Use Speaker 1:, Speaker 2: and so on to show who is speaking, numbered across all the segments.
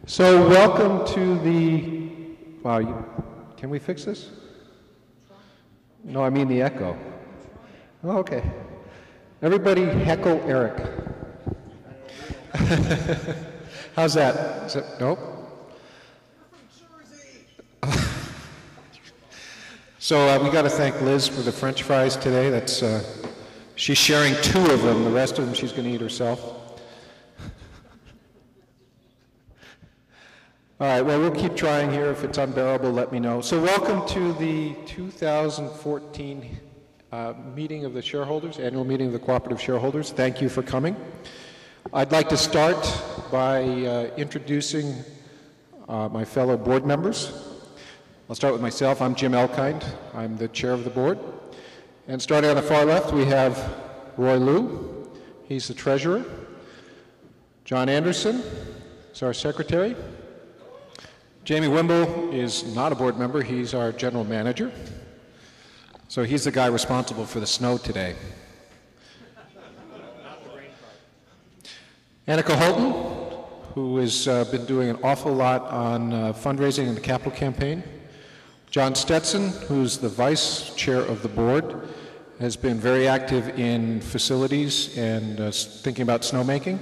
Speaker 1: So welcome to the, wow, can we fix this? No, I mean the echo. Oh, okay. Everybody heckle Eric. How's that? Is that nope? So we got to thank Liz for the French fries today. That's she's sharing 2 of them. The rest of them she's going to eat herself. All right, well, we'll keep trying here. If it's unbearable, let me know. So welcome to the 2014 meeting of the shareholders, annual meeting of the cooperative shareholders. Thank you for coming. I'd like to start by introducing my fellow board members. I'll start with myself. I'm Jim Elkind. I'm the chair of the board. And starting on the far left, we have Roy Liu. He's the treasurer. John Anderson is our secretary. Jamie Wimble is not a board member. He's our general manager. So he's the guy responsible for the snow today. Annika Holton, who has been doing an awful lot on fundraising in the capital campaign. John Stetson, who's the vice chair of the board, has been very active in facilities and thinking about snowmaking.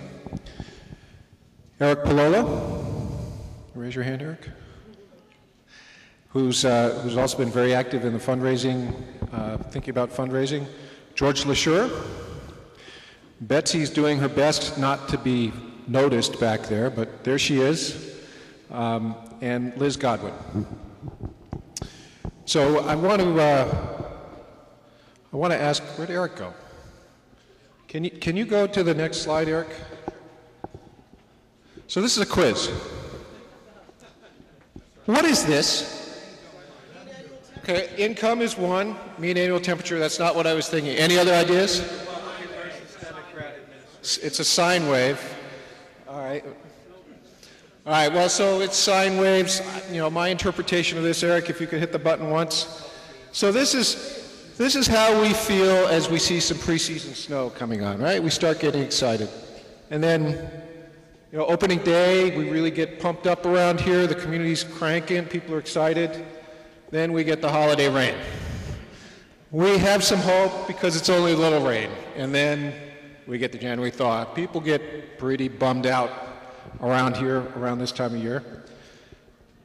Speaker 1: Eric Palola, raise your hand, Eric, who's also been very active in the fundraising, thinking about fundraising. George LaSure. Betsy's doing her best not to be noticed back there, but there she is. And Liz Godwin. So I want to ask, where'd Eric go? Can you go to the next slide, Eric? So this is a quiz. What is this? Okay, income is 1, mean annual temperature, that's not what I was thinking. Any other ideas? It's a sine wave. All right. All right, well, so it's sine waves. You know, my interpretation of this, Eric, if you could hit the button once. So this is how we feel as we see some preseason snow coming on, right? We start getting excited. And then, you know, opening day, we really get pumped up around here. The community's cranking, people are excited. Then we get the holiday rain. We have some hope because it's only a little rain. And then we get the January thaw. People get pretty bummed out around here, around this time of year.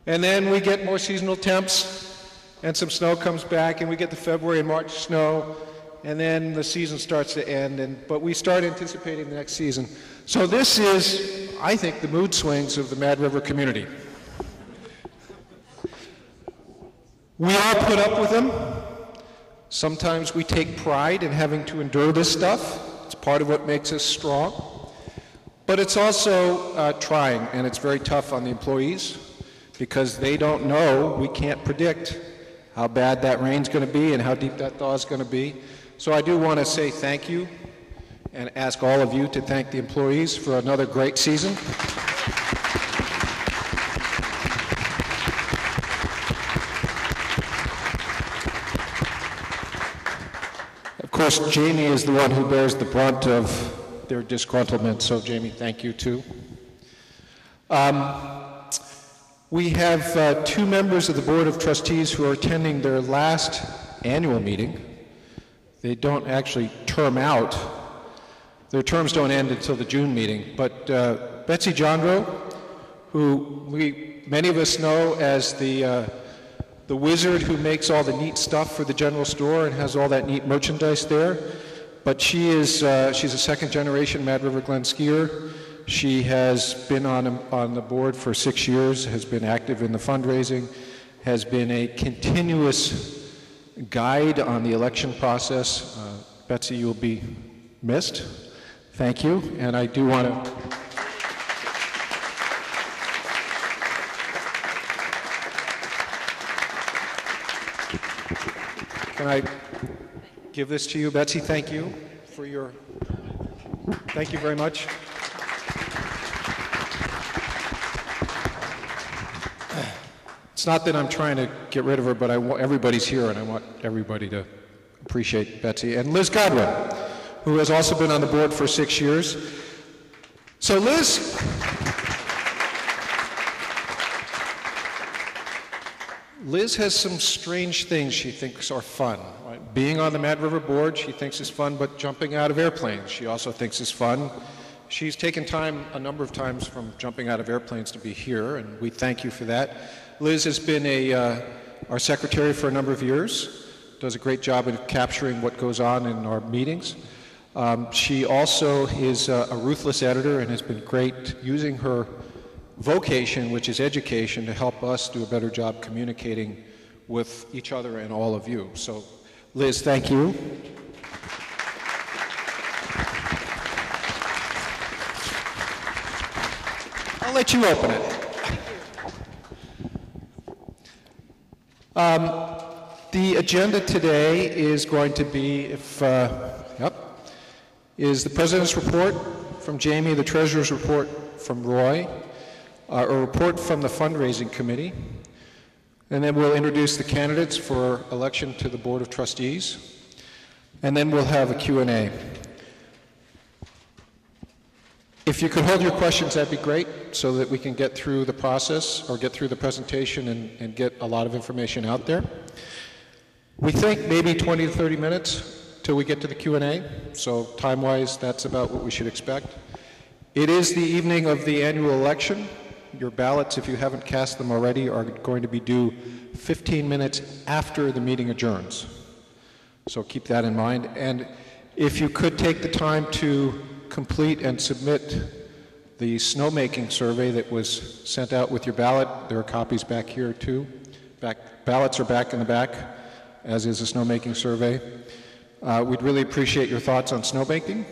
Speaker 1: And then we get more seasonal temps, and some snow comes back, and we get the February and March snow, and then the season starts to end, but we start anticipating the next season. So this is, I think, the mood swings of the Mad River community. We all put up with them. Sometimes we take pride in having to endure this stuff. It's part of what makes us strong. But it's also trying, and it's very tough on the employees because they don't know, we can't predict how bad that rain's going to be and how deep that thaw is going to be. So I do want to say thank you and ask all of you to thank the employees for another great season. Of course, Jamie is the one who bears the brunt of their disgruntlement, so Jamie, thank you too. We have 2 members of the Board of Trustees who are attending their last annual meeting. They don't actually term out. Their terms don't end until the June meeting, but Betsy Jondro, who many of us know as the wizard who makes all the neat stuff for the general store and has all that neat merchandise there. But she's a second-generation Mad River Glen skier. She has been on the board for 6 years, has been active in the fundraising, has been a continuous guide on the election process. Betsy, you'll be missed. Thank you. And I do want to... Can I give this to you, Betsy? Thank you for your, thank you very much. It's not that I'm trying to get rid of her, but everybody's here and I want everybody to appreciate Betsy. And Liz Godwin, who has also been on the board for 6 years. So Liz, Liz has some strange things she thinks are fun. Right? Being on the Mad River board, she thinks is fun, but jumping out of airplanes, she also thinks is fun. She's taken time a number of times from jumping out of airplanes to be here, and we thank you for that. Liz has been our secretary for a number of years, does a great job at capturing what goes on in our meetings. She also is a ruthless editor and has been great using her vocation, which is education, to help us do a better job communicating with each other and all of you. So, Liz, thank you. I'll let you open it. The agenda today is going to be, is the President's report from Jamie, the Treasurer's report from Roy, a report from the Fundraising Committee, and then we'll introduce the candidates for election to the Board of Trustees, and then we'll have a Q&A. If you could hold your questions, that'd be great, so that we can get through the process or get through the presentation and get a lot of information out there. We think maybe 20 to 30 minutes till we get to the Q&A, so time-wise, that's about what we should expect. It is the evening of the annual election. Your ballots, if you haven't cast them already, are going to be due 15 minutes after the meeting adjourns. So keep that in mind. And if you could take the time to complete and submit the snowmaking survey that was sent out with your ballot. There are copies back here too. Ballots are back in the back, as is the snowmaking survey. We'd really appreciate your thoughts on snowmaking.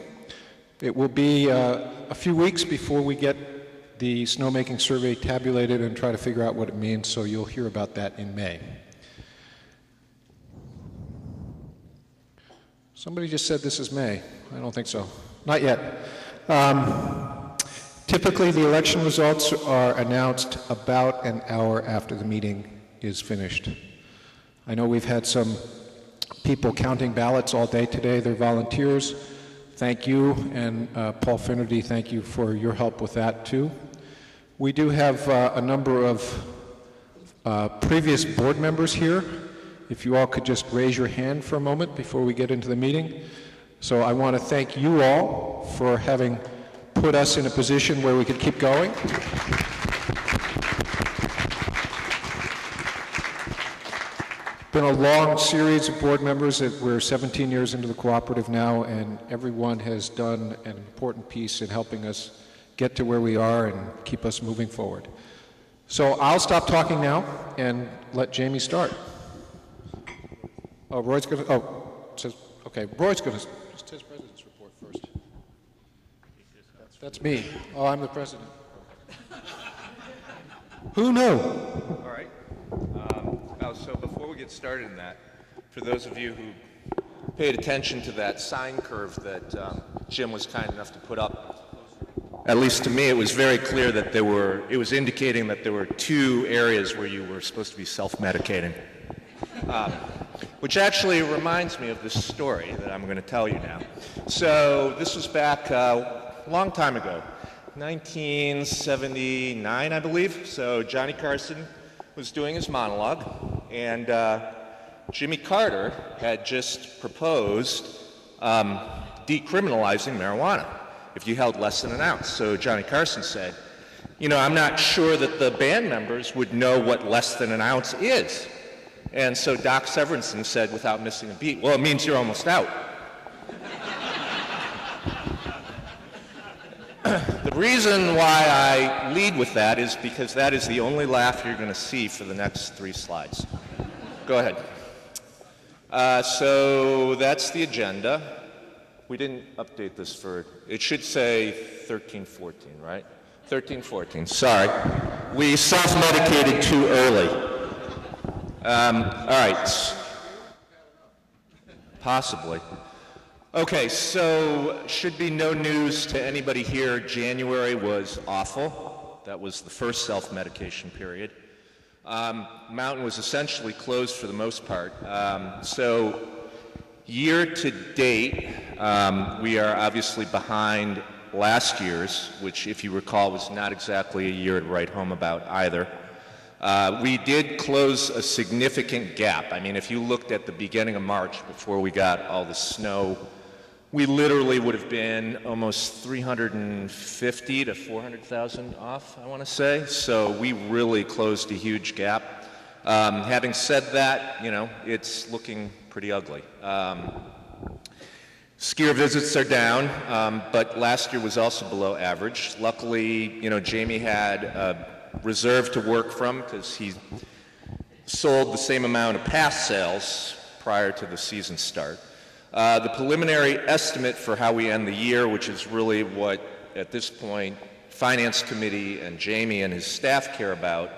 Speaker 1: It will be a few weeks before we get the snowmaking survey tabulated and try to figure out what it means, so you'll hear about that in May. Somebody just said this is May. I don't think so. Not yet. Typically, the election results are announced about an hour after the meeting is finished. I know we've had some people counting ballots all day today. They're volunteers. Thank you. And Paul Finnerty, thank you for your help with that, too. We do have a number of previous board members here. If you all could just raise your hand for a moment before we get into the meeting. So I want to thank you all for having put us in a position where we could keep going. Been a long series of board members. We're 17 years into the cooperative now, and everyone has done an important piece in helping us get to where we are and keep us moving forward. So I'll stop talking now and let Jamie start. Oh, Roy's going to, okay, Roy's going to, just his president's report first. That's me. Oh, I'm the president. Who knew?
Speaker 2: All right. So before we get started in that, for those of you who paid attention to that sine curve that Jim was kind enough to put up, at least to me, it was very clear that it was indicating that there were two areas where you were supposed to be self-medicating. Which actually reminds me of this story that I'm going to tell you now. So this was back a long time ago, 1979, I believe. So Johnny Carson was doing his monologue, and Jimmy Carter had just proposed decriminalizing marijuana if you held less than an ounce. So Johnny Carson said, you know, I'm not sure that the band members would know what less than an ounce is. And so Doc Severinsen said, without missing a beat, well, it means you're almost out. The reason why I lead with that is because that is the only laugh you're going to see for the next 3 slides. Go ahead. So that's the agenda. We didn't update this for, it should say 13-14, right? 13-14, sorry. We self-medicated too early. All right. Possibly. Okay, so should be no news to anybody here. January was awful. That was the first self-medication period. Mountain was essentially closed for the most part. So year to date, we are obviously behind last year's, which, if you recall, was not exactly a year to write home about either. We did close a significant gap. I mean, if you looked at the beginning of March before we got all the snow, we literally would have been almost 350 to 400,000 off, I want to say. So we really closed a huge gap. Having said that, you know, it's looking pretty ugly. Skier visits are down, but last year was also below average. Luckily, you know, Jamie had a reserve to work from because he sold the same amount of pass sales prior to the season start. The preliminary estimate for how we end the year, which is really what, at this point, Finance Committee and Jamie and his staff care about,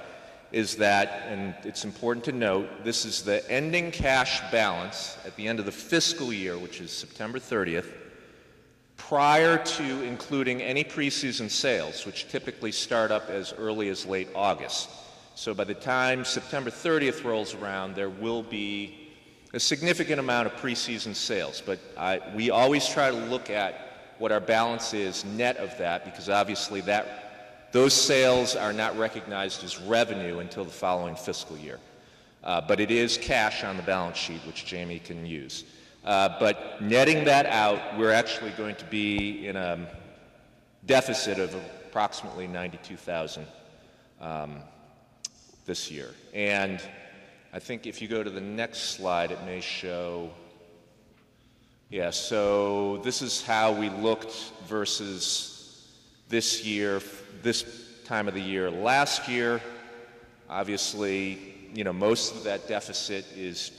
Speaker 2: is that, and it's important to note, this is the ending cash balance at the end of the fiscal year, which is September 30th, prior to including any preseason sales, which typically start up as early as late August. So by the time September 30th rolls around, there will be a significant amount of preseason sales, but we always try to look at what our balance is net of that, because obviously those sales are not recognized as revenue until the following fiscal year. But it is cash on the balance sheet, which Jamie can use. But netting that out, we're actually going to be in a deficit of approximately 92,000 this year. And I think if you go to the next slide, it may show, yeah, so this is how we looked versus this year, this time of the year last year. Obviously, you know, most of that deficit is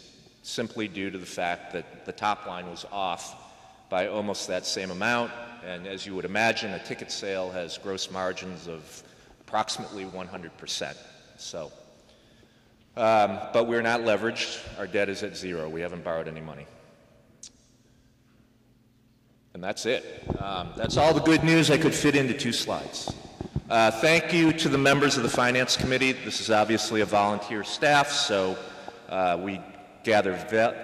Speaker 2: simply due to the fact that the top line was off by almost that same amount. And as you would imagine, a ticket sale has gross margins of approximately 100%. So, but we're not leveraged. Our debt is at zero. We haven't borrowed any money. And that's it. That's all the good news I could fit into 2 slides. Thank you to the members of the Finance Committee. This is obviously a volunteer staff, so we gather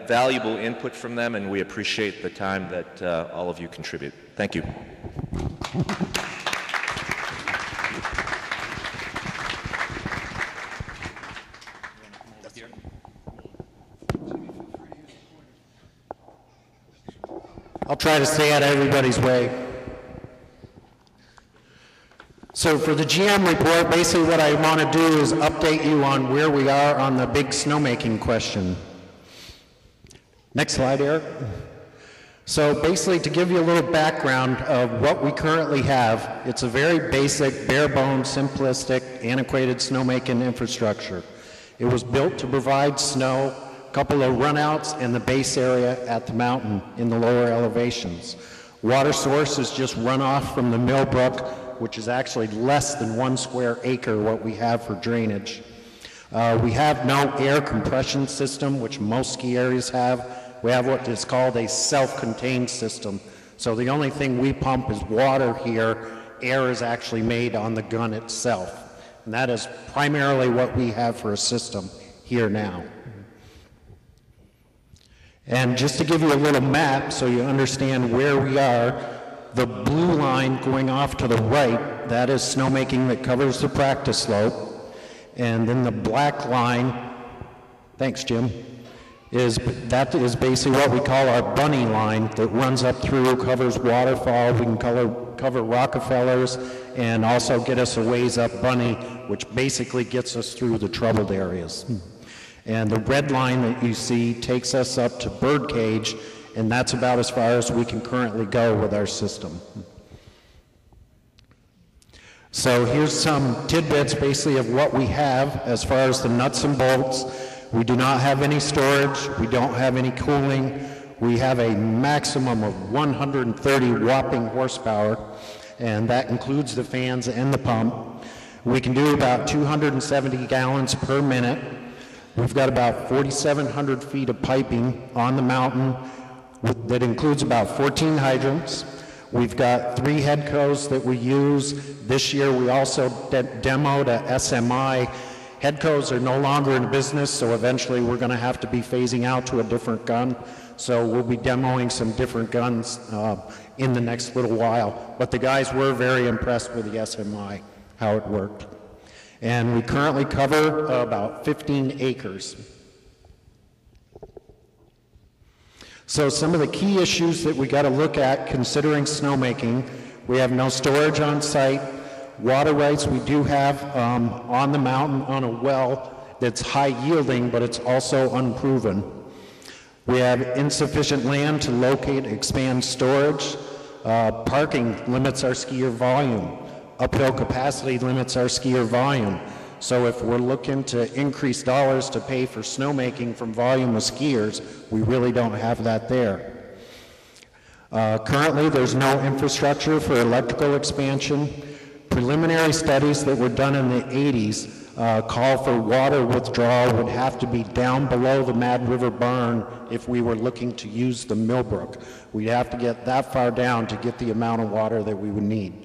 Speaker 2: valuable input from them, and we appreciate the time that all of you contribute. Thank you.
Speaker 3: I'll try to stay out of everybody's way. So for the GM report, basically what I want to do is update you on where we are on the big snowmaking question. Next slide, Eric. So basically, to give you a little background of what we currently have, it's a very basic, bare-bones, simplistic, antiquated snowmaking infrastructure. It was built to provide snow, a couple of runouts, and the base area at the mountain in the lower elevations. Water source is just runoff from the Millbrook, which is actually less than 1 square acre what we have for drainage. We have no air compression system, which most ski areas have. We have what is called a self-contained system. So the only thing we pump is water here. Air is actually made on the gun itself. And that is primarily what we have for a system here now. And just to give you a little map so you understand where we are, the blue line going off to the right, that is snowmaking that covers the practice slope. And then the black line, thanks Jim, that is basically what we call our bunny line that runs up through, covers Waterfall, we can cover Rockefellers, and also get us a ways up Bunny, which basically gets us through the troubled areas. And the red line that you see takes us up to Birdcage, and that's about as far as we can currently go with our system. So here's some tidbits basically of what we have as far as the nuts and bolts. We do not have any storage, we don't have any cooling. We have a maximum of 130 whopping horsepower, and that includes the fans and the pump. We can do about 270 gallons per minute. We've got about 4,700 feet of piping on the mountain that includes about 14 hydrants. We've got 3 headcos that we use. This year we also demoed a SMI. Headcos are no longer in business, so eventually we're going to have to be phasing out to a different gun. So we'll be demoing some different guns in the next little while. But the guys were very impressed with the SMI, how it worked. And we currently cover about 15 acres. So some of the key issues that we got to look at considering snowmaking: we have no storage on site. Water rights we do have on the mountain on a well that's high yielding, but it's also unproven. We have insufficient land to locate, expand storage. Parking limits our skier volume. Uphill capacity limits our skier volume. So if we're looking to increase dollars to pay for snowmaking from volume of skiers, we really don't have that there. Currently, there's no infrastructure for electrical expansion. Preliminary studies that were done in the 80s call for water withdrawal would have to be down below the Mad River Barn if we were looking to use the Millbrook. We'd have to get that far down to get the amount of water that we would need.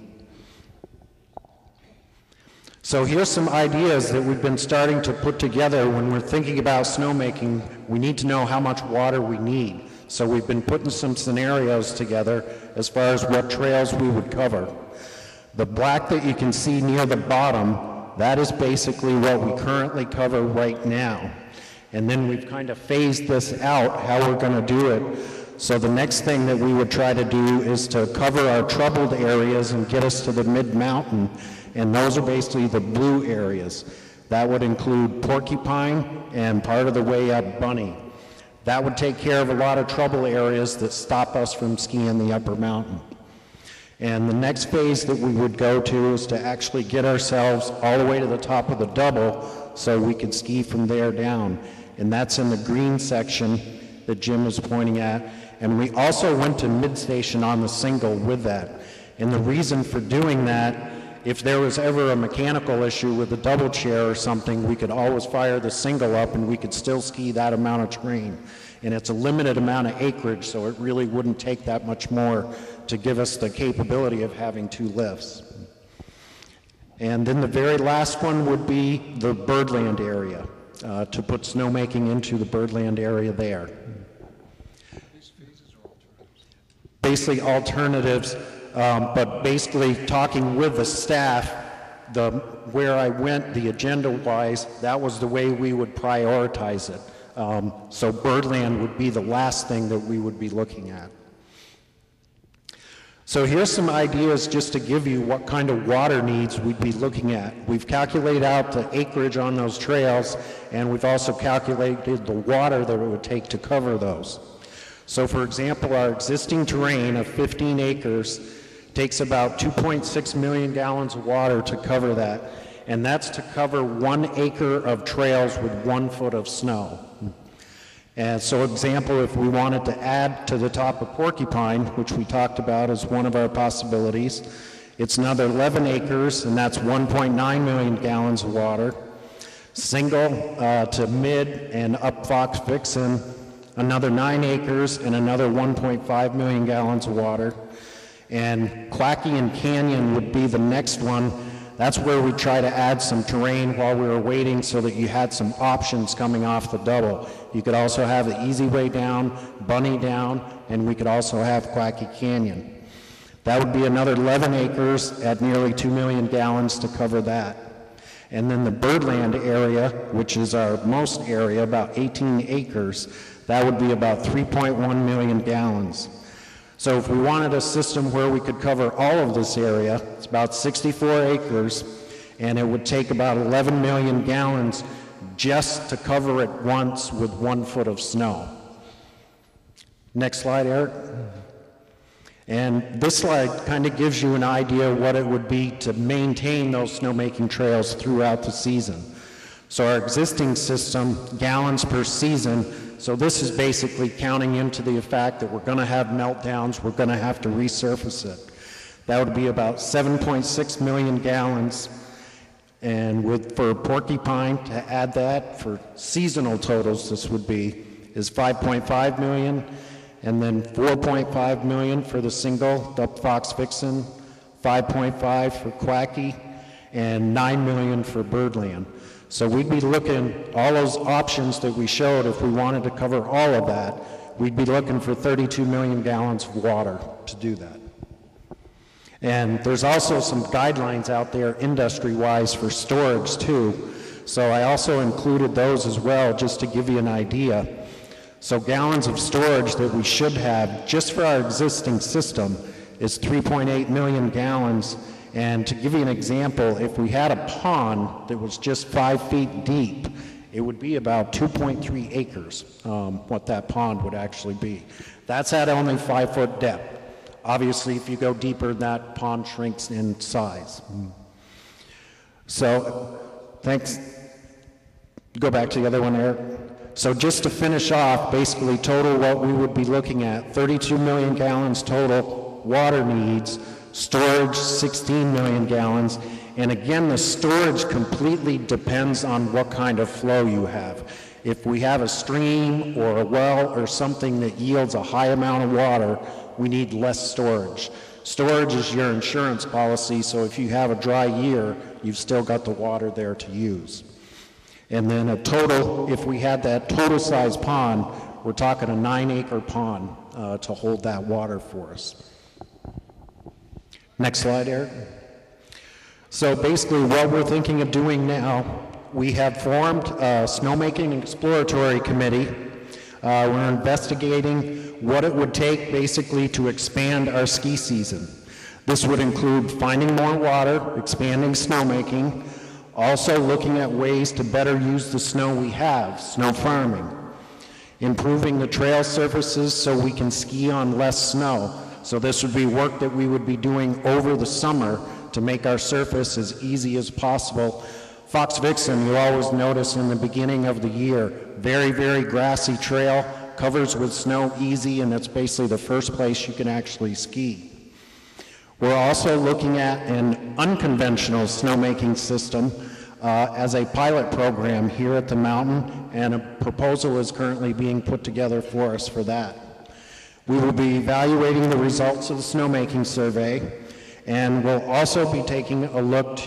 Speaker 3: So here's some ideas that we've been starting to put together when we're thinking about snowmaking. We need to know how much water we need. So we've been putting some scenarios together as far as what trails we would cover. The black that you can see near the bottom, that is basically what we currently cover right now. And then we've kind of phased this out, how we're going to do it. So the next thing that we would try to do is to cover our troubled areas and get us to the mid-mountain. And those are basically the blue areas. That would include Porcupine and part of the way up Bunny. That would take care of a lot of trouble areas that stop us from skiing the upper mountain. And the next phase that we would go to is to actually get ourselves all the way to the top of the double so we could ski from there down. And that's in the green section that Jim was pointing at. And we also went to mid-station on the single with that. And the reason for doing that, if there was ever a mechanical issue with the double chair or something, we could always fire the single up and we could still ski that amount of terrain. And it's a limited amount of acreage, so it really wouldn't take that much more to give us the capability of having two lifts. And then the very last one would be the birdland area, to put snowmaking into the birdland area there. Basically alternatives, but basically talking with the staff, where I went, the agenda-wise, that was the way we would prioritize it. So birdland would be the last thing that we would be looking at. So here's some ideas just to give you what kind of water needs we'd be looking at. We've calculated out the acreage on those trails, and we've also calculated the water that it would take to cover those. So for example, our existing terrain of 15 acres takes about 2.6 million gallons of water to cover that. And that's to cover 1 acre of trails with 1 foot of snow. And so example, if we wanted to add to the top of Porcupine, which we talked about as one of our possibilities, it's another 11 acres, and that's 1.9 million gallons of water. Single to mid and up Fox Vixen, another 9 acres and another 1.5 million gallons of water. And Quacky and Canyon would be the next one. That's where we try to add some terrain while we were waiting so that you had some options coming off the double. You could also have the Easy Way down, Bunny down, and we could also have Quacky Canyon. That would be another 11 acres at nearly 2 million gallons to cover that. And then the Birdland area, which is our most area, about 18 acres, that would be about 3.1 million gallons. So if we wanted a system where we could cover all of this area, it's about 64 acres, and it would take about 11 million gallons just to cover it once with 1 foot of snow. Next slide, Eric. And this slide kind of gives you an idea of what it would be to maintain those snowmaking trails throughout the season. So our existing system, gallons per season, so this is basically counting into the fact that we're going to have meltdowns, we're going to have to resurface it. That would be about 7.6 million gallons. And for Porcupine, to add that for seasonal totals, this would be is 5.5 million, and then 4.5 million for the single, the Fox Vixen, 5.5 for Quacky, and 9 million for Birdland. So we'd be looking, all those options that we showed, if we wanted to cover all of that, we'd be looking for 32 million gallons of water to do that. And there's also some guidelines out there industry-wise for storage too. So I also included those as well, just to give you an idea. So gallons of storage that we should have just for our existing system is 3.8 million gallons. And to give you an example, if we had a pond that was just 5 feet deep, it would be about 2.3 acres, what that pond would actually be. That's at only 5-foot depth. Obviously, if you go deeper, that pond shrinks in size. So, thanks. Go back to the other one, Eric. So just to finish off, basically total what we would be looking at, 32 million gallons total water needs, storage 16 million gallons, and again, the storage completely depends on what kind of flow you have. If we have a stream or a well or something that yields a high amount of water, we need less storage. Storage is your insurance policy, so if you have a dry year, you've still got the water there to use. And then a total, if we had that total size pond, we're talking a 9-acre pond to hold that water for us. Next slide, Eric. So basically what we're thinking of doing now, we have formed a snowmaking exploratory committee. We're investigating what it would take basically to expand our ski season. This would include finding more water, expanding snowmaking, also looking at ways to better use the snow we have, snow farming, improving the trail surfaces so we can ski on less snow. So this would be work that we would be doing over the summer to make our surface as easy as possible. Fox Vixen, you always notice in the beginning of the year, very, very grassy trail, covers with snow easy, and it's basically the first place you can actually ski. We're also looking at an unconventional snowmaking system as a pilot program here at the mountain, and a proposal is currently being put together for us for that. We will be evaluating the results of the snowmaking survey, and we'll also be taking a look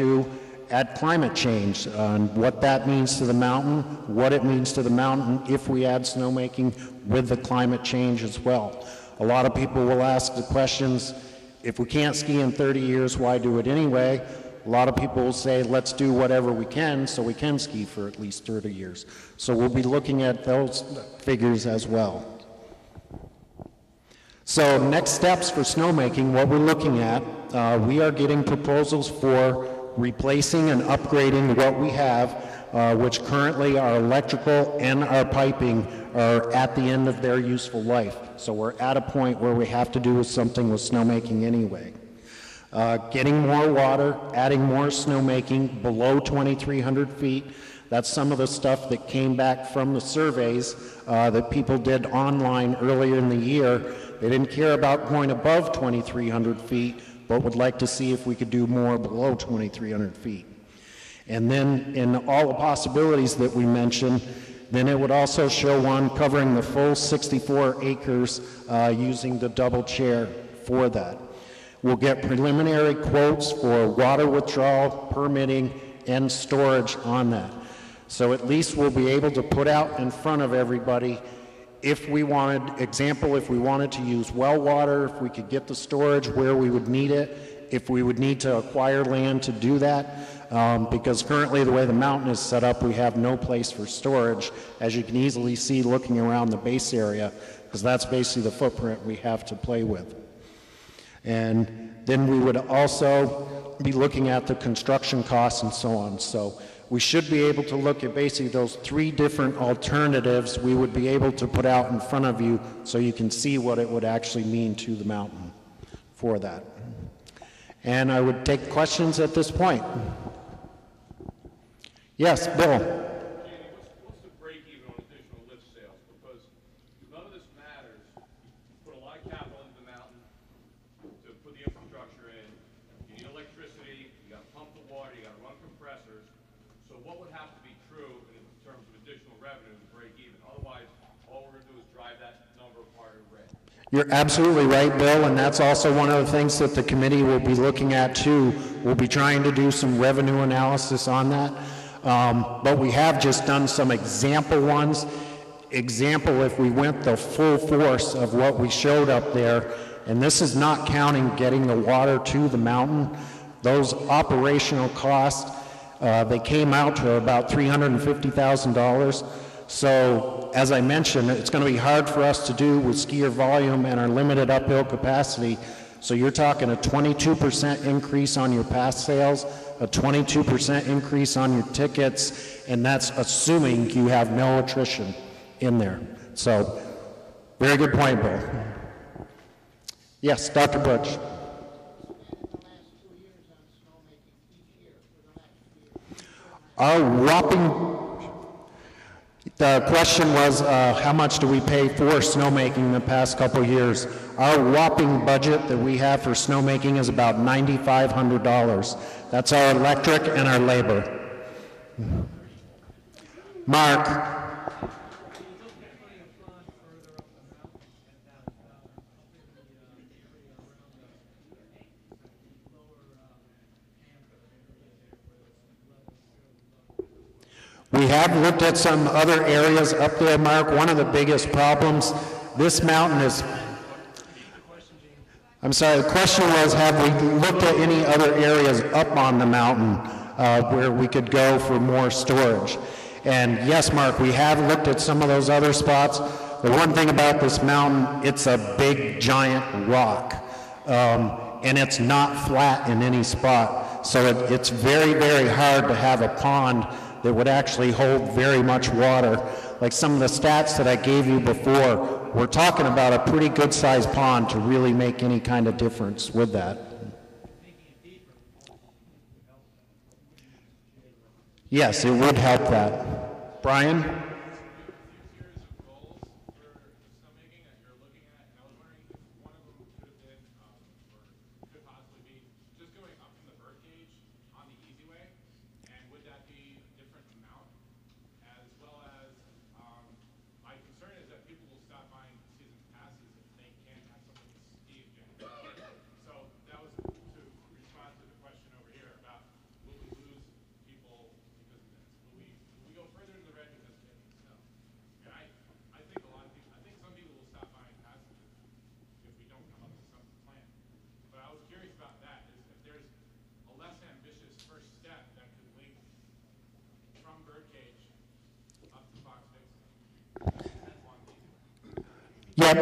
Speaker 3: at climate change, what that means to the mountain, what it means to the mountain if we add snowmaking with the climate change as well. A lot of people will ask the questions, if we can't ski in 30 years, why do it anyway? A lot of people will say, let's do whatever we can so we can ski for at least 30 years. So we'll be looking at those figures as well. So next steps for snowmaking, what we're looking at, we are getting proposals for replacing and upgrading what we have, which currently our electrical and our piping are at the end of their useful life. So we're at a point where we have to do something with snowmaking anyway. Getting more water, adding more snowmaking below 2,300 feet. That's some of the stuff that came back from the surveys that people did online earlier in the year. They didn't care about going above 2,300 feet, but would like to see if we could do more below 2,300 feet. And then in all the possibilities that we mentioned, then it would also show one covering the full 64 acres using the double chair for that. We'll get preliminary quotes for water withdrawal, permitting, and storage on that. So at least we'll be able to put out in front of everybody if we wanted, example, if we wanted to use well water, if we could get the storage where we would need it, if we would need to acquire land to do that, because currently the way the mountain is set up, we have no place for storage, as you can easily see looking around the base area, because that's basically the footprint we have to play with. And then we would also be looking at the construction costs and so on. So we should be able to look at basically those 3 different alternatives we would be able to put out in front of you so you can see what it would actually mean to the mountain for that. And I would take questions at this point. Yes, Bill.
Speaker 4: What's the break even on additional lift sales? Because none of this matters. You put a lot of capital into the mountain to put the infrastructure in. You need electricity, you got to pump the water, you got to run compressors. So what would have to be true in terms of additional revenue to break even? Otherwise, all we're going to do is drive that number apart in red.
Speaker 3: You're absolutely right, Bill, and that's also one of the things that the committee will be looking at too. We'll be trying to do some revenue analysis on that, but we have just done some example ones. Example, if we went the full force of what we showed up there, And this is not counting getting the water to the mountain. Those operational costs, they came out to about $350,000. So as I mentioned, it's going to be hard for us to do with skier volume and our limited uphill capacity. So you're talking a 22% increase on your pass sales, a 22% increase on your tickets, and that's assuming you have no attrition in there. So, very good point, Bill. Yes, Dr. Butch. Our whopping, the question was how much do we pay for snowmaking in the past couple of years? Our whopping budget that we have for snowmaking is about $9,500. That's our electric and our labor. Mark. We have looked at some other areas up there, Mark. One of the biggest problems, this mountain is, I'm sorry, the question was, have we looked at any other areas up on the mountain where we could go for more storage? And yes, Mark, we have looked at some of those other spots. The one thing about this mountain, it's a big, giant rock. And it's not flat in any spot. So it's very, very hard to have a pond that would actually hold very much water. Like some of the stats that I gave you before, we're talking about a pretty good sized pond to really make any kind of difference with that. Yes, it would help that. Brian? Yep.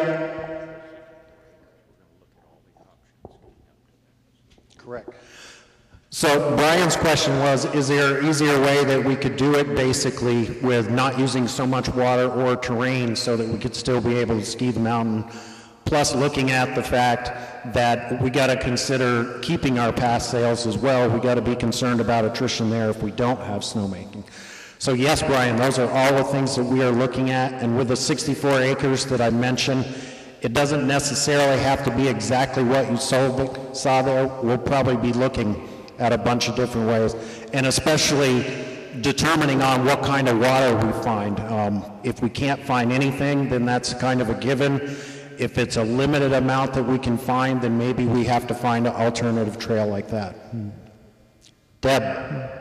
Speaker 3: Correct. So Brian's question was, is there an easier way that we could do it basically with not using so much water or terrain so that we could still be able to ski the mountain, plus looking at the fact that we got to consider keeping our pass sales as well. We got to be concerned about attrition there if we don't have snowmaking. So yes, Brian, those are all the things that we are looking at, and with the 64 acres that I mentioned, it doesn't necessarily have to be exactly what you saw there. We'll probably be looking at a bunch of different ways, and especially determining on what kind of water we find. If we can't find anything, then that's kind of a given. If it's a limited amount that we can find, then maybe we have to find an alternative trail like that. Deb.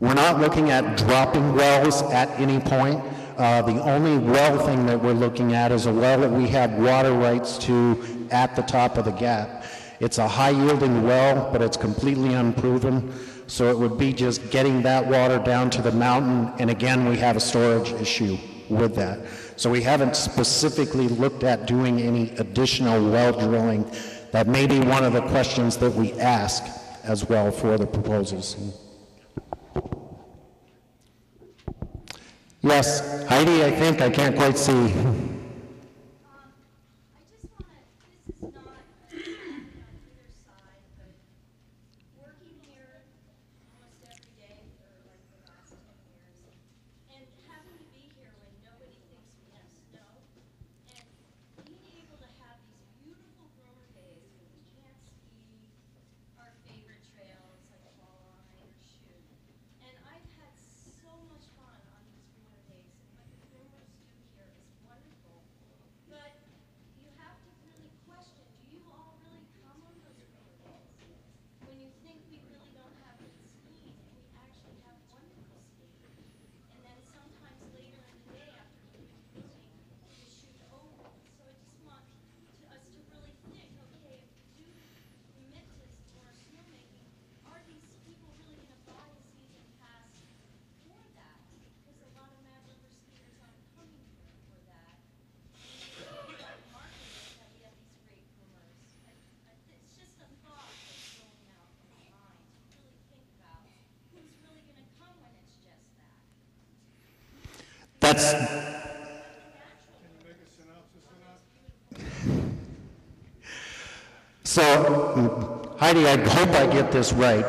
Speaker 3: We're not looking at dropping wells at any point. The only well thing that we're looking at is a well that we have water rights to at the top of the gap. It's a high-yielding well, but it's completely unproven, so it would be just getting that water down to the mountain, and again, we have a storage issue with that. So we haven't specifically looked at doing any additional well drilling. That may be one of the questions that we ask as well for the proposals. Yes, Heidi, I think, I can't quite see.
Speaker 5: I just want to, this is not on either side, but working here almost every day for like the last 10 years, and having to be here when nobody thinks we have snow, and being able to have these beautiful groomer days when we can't ski our favorite trails like Fall Line or Shoot. And I've had so much fun on these groomer days, and what the groomers do here is wonderful.
Speaker 3: that's, so Heidi, I hope I get this right.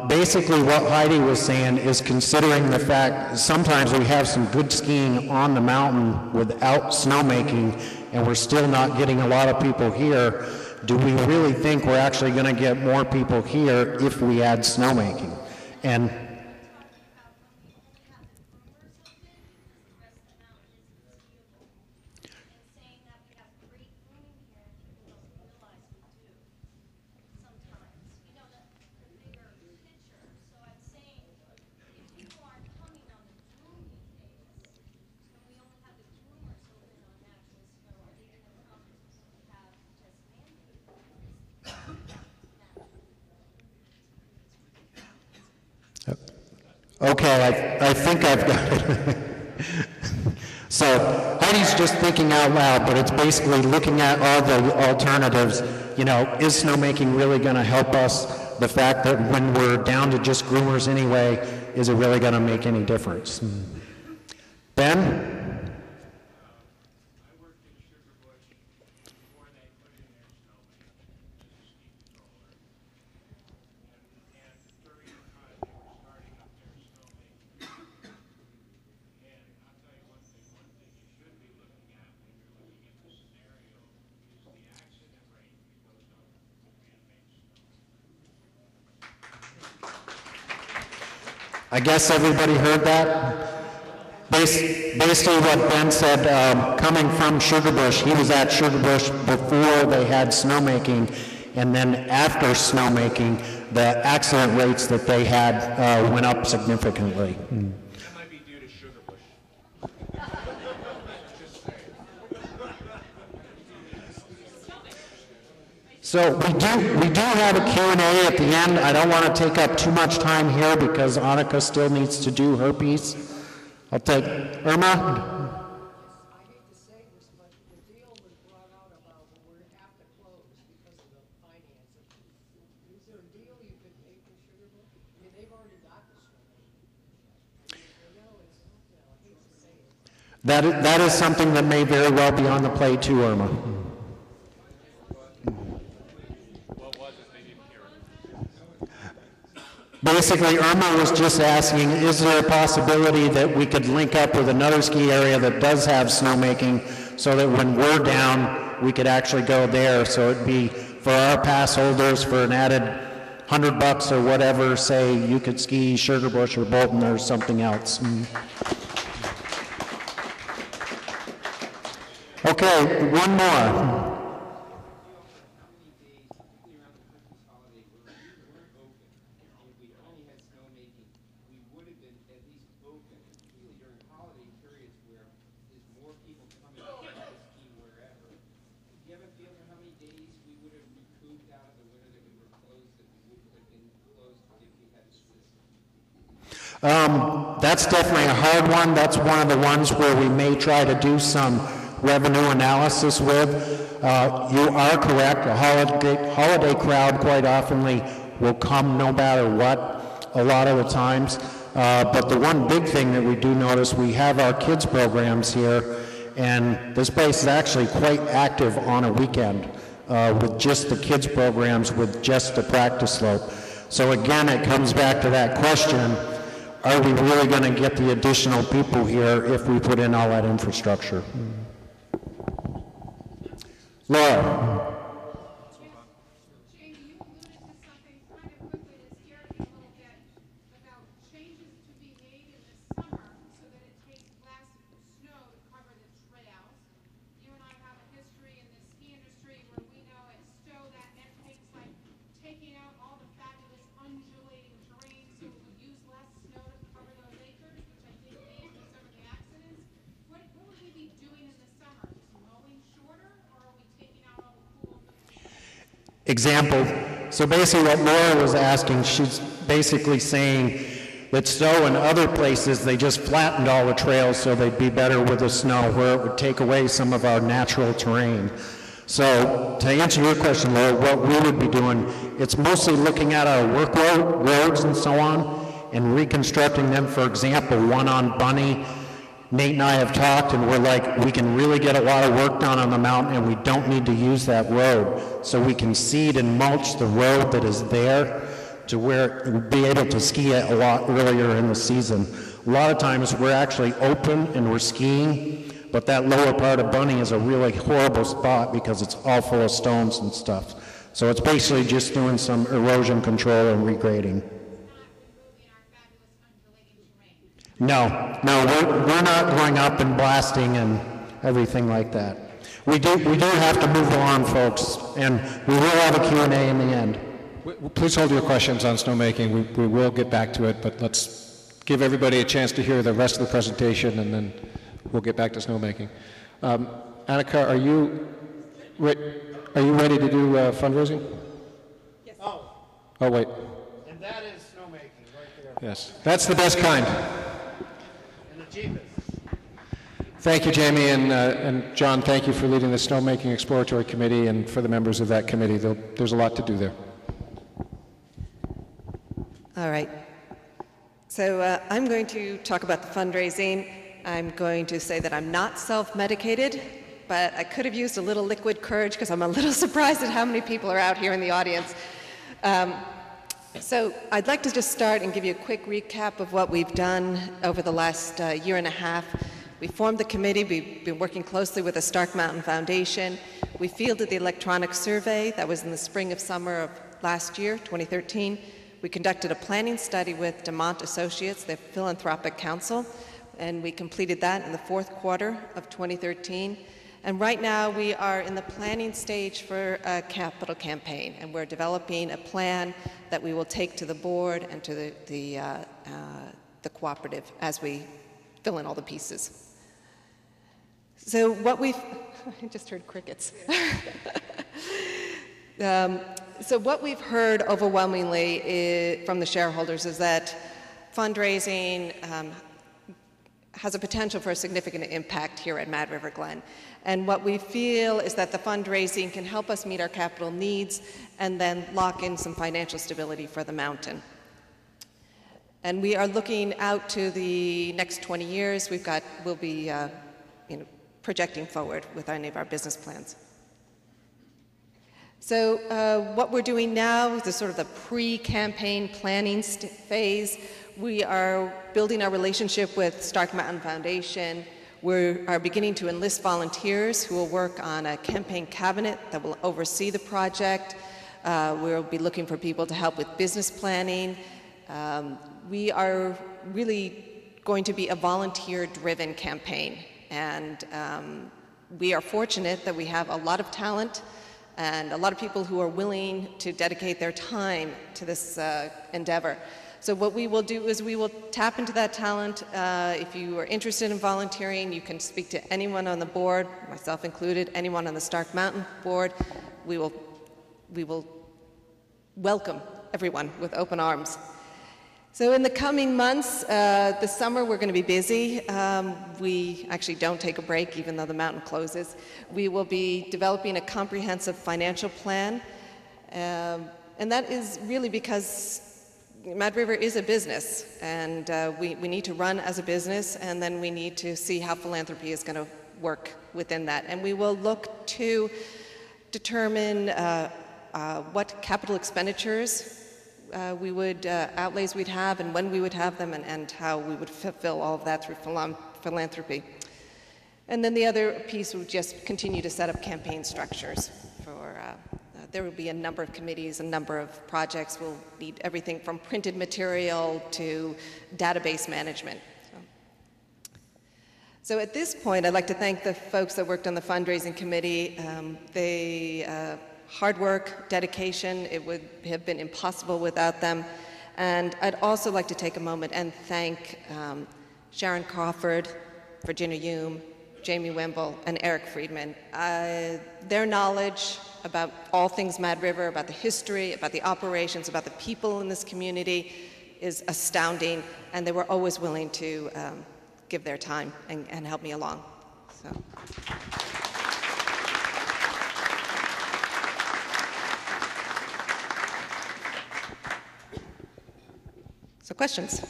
Speaker 3: Basically what Heidi was saying is, considering the fact sometimes we have some good skiing on the mountain without snowmaking and we're still not getting a lot of people here, do we really think we're actually going to get more people here if we add snowmaking? And okay, I think I've got it. So Heidi's just thinking out loud, but it's basically looking at all the alternatives. You know, is snowmaking really going to help us? The fact that when we're down to just groomers anyway, is it really going to make any difference? Ben? I guess everybody heard that? Basically what Ben said, coming from Sugarbush, he was at Sugarbush before they had snowmaking, and then after snowmaking, the accident rates that they had went up significantly.
Speaker 2: That might be due to Sugarbush.
Speaker 3: So we do have a Q&A at the end. I don't want to take up too much time here because Annika still needs to do her piece. I'll take Irma.
Speaker 6: I hate to say this, but the deal was brought out about we're going to have to close because of the finances. Is there a deal you could make with Sugarbush? I mean, they've already got the snow. I know it's, I hate to say it.
Speaker 3: That is something that may very well be on the plate too, Irma. Basically, Irma was just asking, is there a possibility that we could link up with another ski area that does have snowmaking so that when we're down, we could actually go there? So it'd be for our pass holders for an added $100 or whatever, say you could ski Sugarbush or Bolton or something else. Okay, one more. That's definitely a hard one. That's one of the ones where we may try to do some revenue analysis with. You are correct. A holiday crowd quite often will come no matter what a lot of the times. But the one big thing that we do notice, we have our kids programs here, and this place is actually quite active on a weekend with just the kids programs, with just the practice slope. So again, it comes back to that question, are we really going to get the additional people here if we put in all that infrastructure? Laura.
Speaker 7: Jamie, you alluded to something kind of quickly that scared me a little bit about changes to be made in the summer so that it takes less snow to cover the trails. You and I have a history in the ski industry where we know at Stowe that meant things like taking out all the fabulous undulating terrain so it would use less snow to cover those acres, which I think made for some of the accidents. What would we be doing in the summer? Just mowing shorter, or are we taking out all the cool?
Speaker 3: Example. So basically what Laura was asking, she's basically saying that Stowe and other places, they just flattened all the trails so they'd be better with the snow, where it would take away some of our natural terrain. So to answer your question, Laura, what we would be doing, it's mostly looking at our work roads and so on and reconstructing them. For example, one on Bunny Nate and I have talked, and we're like, we can really get a lot of work done on the mountain, and we don't need to use that road. So we can seed and mulch the road that is there to where we'll be able to ski it a lot earlier in the season. A lot of times we're actually open and we're skiing, but that lower part of Bunny is a really horrible spot because it's all full of stones and stuff. So it's basically just doing some erosion control and regrading. No, we're not going up and blasting and everything like that. We do have to move on, folks, and we will have a Q&A in the end.
Speaker 1: Please hold your questions on snowmaking. We will get back to it, but let's give everybody a chance to hear the rest of the presentation, and then we'll get back to snowmaking. Annika, are you ready to do fundraising?
Speaker 6: Yes.
Speaker 1: Oh, wait.
Speaker 3: And that is snowmaking right there.
Speaker 1: Yes, that's the best kind.
Speaker 3: And the cheapest.
Speaker 1: Thank you, Jamie, and John, thank you for leading the Snowmaking Exploratory Committee, and for the members of that committee. There's a lot to do there.
Speaker 8: All right. So I'm going to talk about the fundraising. I'm going to say that I'm not self-medicated, but I could have used a little liquid courage because I'm a little surprised at how many people are out here in the audience. So I'd like to just start and give you a quick recap of what we've done over the last year and a half. We formed the committee. We've been working closely with the Stark Mountain Foundation. We fielded the electronic survey that was in the spring of summer of last year, 2013. We conducted a planning study with Vermont Associates, the philanthropic council, and we completed that in the fourth quarter of 2013. And right now we are in the planning stage for a capital campaign, and we're developing a plan that we will take to the board and to the cooperative as we fill in all the pieces. So what we've, I just heard crickets. So what we've heard overwhelmingly from the shareholders is that fundraising has a potential for a significant impact here at Mad River Glen. And what we feel is that the fundraising can help us meet our capital needs and then lock in some financial stability for the mountain. And we are looking out to the next 20 years. We'll be projecting forward with any of our business plans. So what we're doing now is sort of the pre-campaign planning phase. We are building our relationship with Stark Mountain Foundation. We are beginning to enlist volunteers who will work on a campaign cabinet that will oversee the project. We'll be looking for people to help with business planning. We are really going to be a volunteer-driven campaign, and we are fortunate that we have a lot of talent and a lot of people who are willing to dedicate their time to this endeavor. So what we will do is we will tap into that talent. If you are interested in volunteering, you can speak to anyone on the board, myself included, anyone on the Stark Mountain board. We will welcome everyone with open arms. So in the coming months, this summer we're going to be busy. We actually don't take a break even though the mountain closes. We will be developing a comprehensive financial plan. And that is really because Mad River is a business, and we need to run as a business, and then we need to see how philanthropy is going to work within that. And we will look to determine what capital expenditures outlays we'd have and when we would have them, and how we would fulfill all of that through philanthropy. And then the other piece would just continue to set up campaign structures for, there will be a number of committees, a number of projects. We'll need everything from printed material to database management. So at this point, I'd like to thank the folks that worked on the fundraising committee. Hard work, dedication, it would have been impossible without them. And I'd also like to take a moment and thank Sharon Crawford, Virginia Hume, Jamie Wimble, and Eric Friedman. Their knowledge about all things Mad River, about the history, about the operations, about the people in this community is astounding, and they were always willing to give their time and help me along. So questions?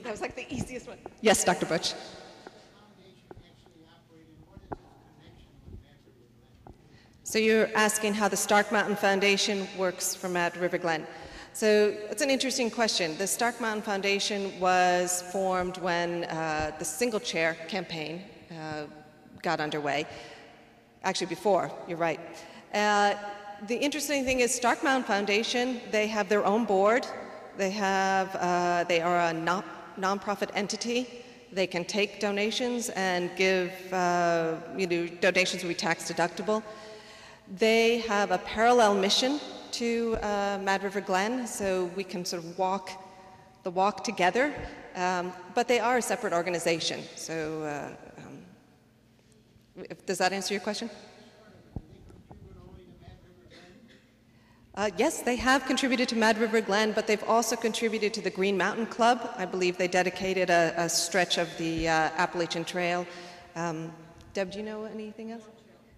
Speaker 8: That was like the easiest one. Yes, Dr. Butch. So you're asking how the Stark Mountain Foundation works for Mad River Glen. So it's an interesting question. The Stark Mountain Foundation was formed when the single chair campaign got underway. Actually before, you're right. The interesting thing is Stark Mountain Foundation, they have their own board. They are a nonprofit entity. They can take donations and give, donations will be tax deductible. They have a parallel mission to Mad River Glen, so we can sort of walk the walk together, but they are a separate organization. So does that answer your question? Yes, they have contributed to Mad River Glen, but they've also contributed to the Green Mountain Club. I believe they dedicated a stretch of the Appalachian Trail. Deb, do you know anything else?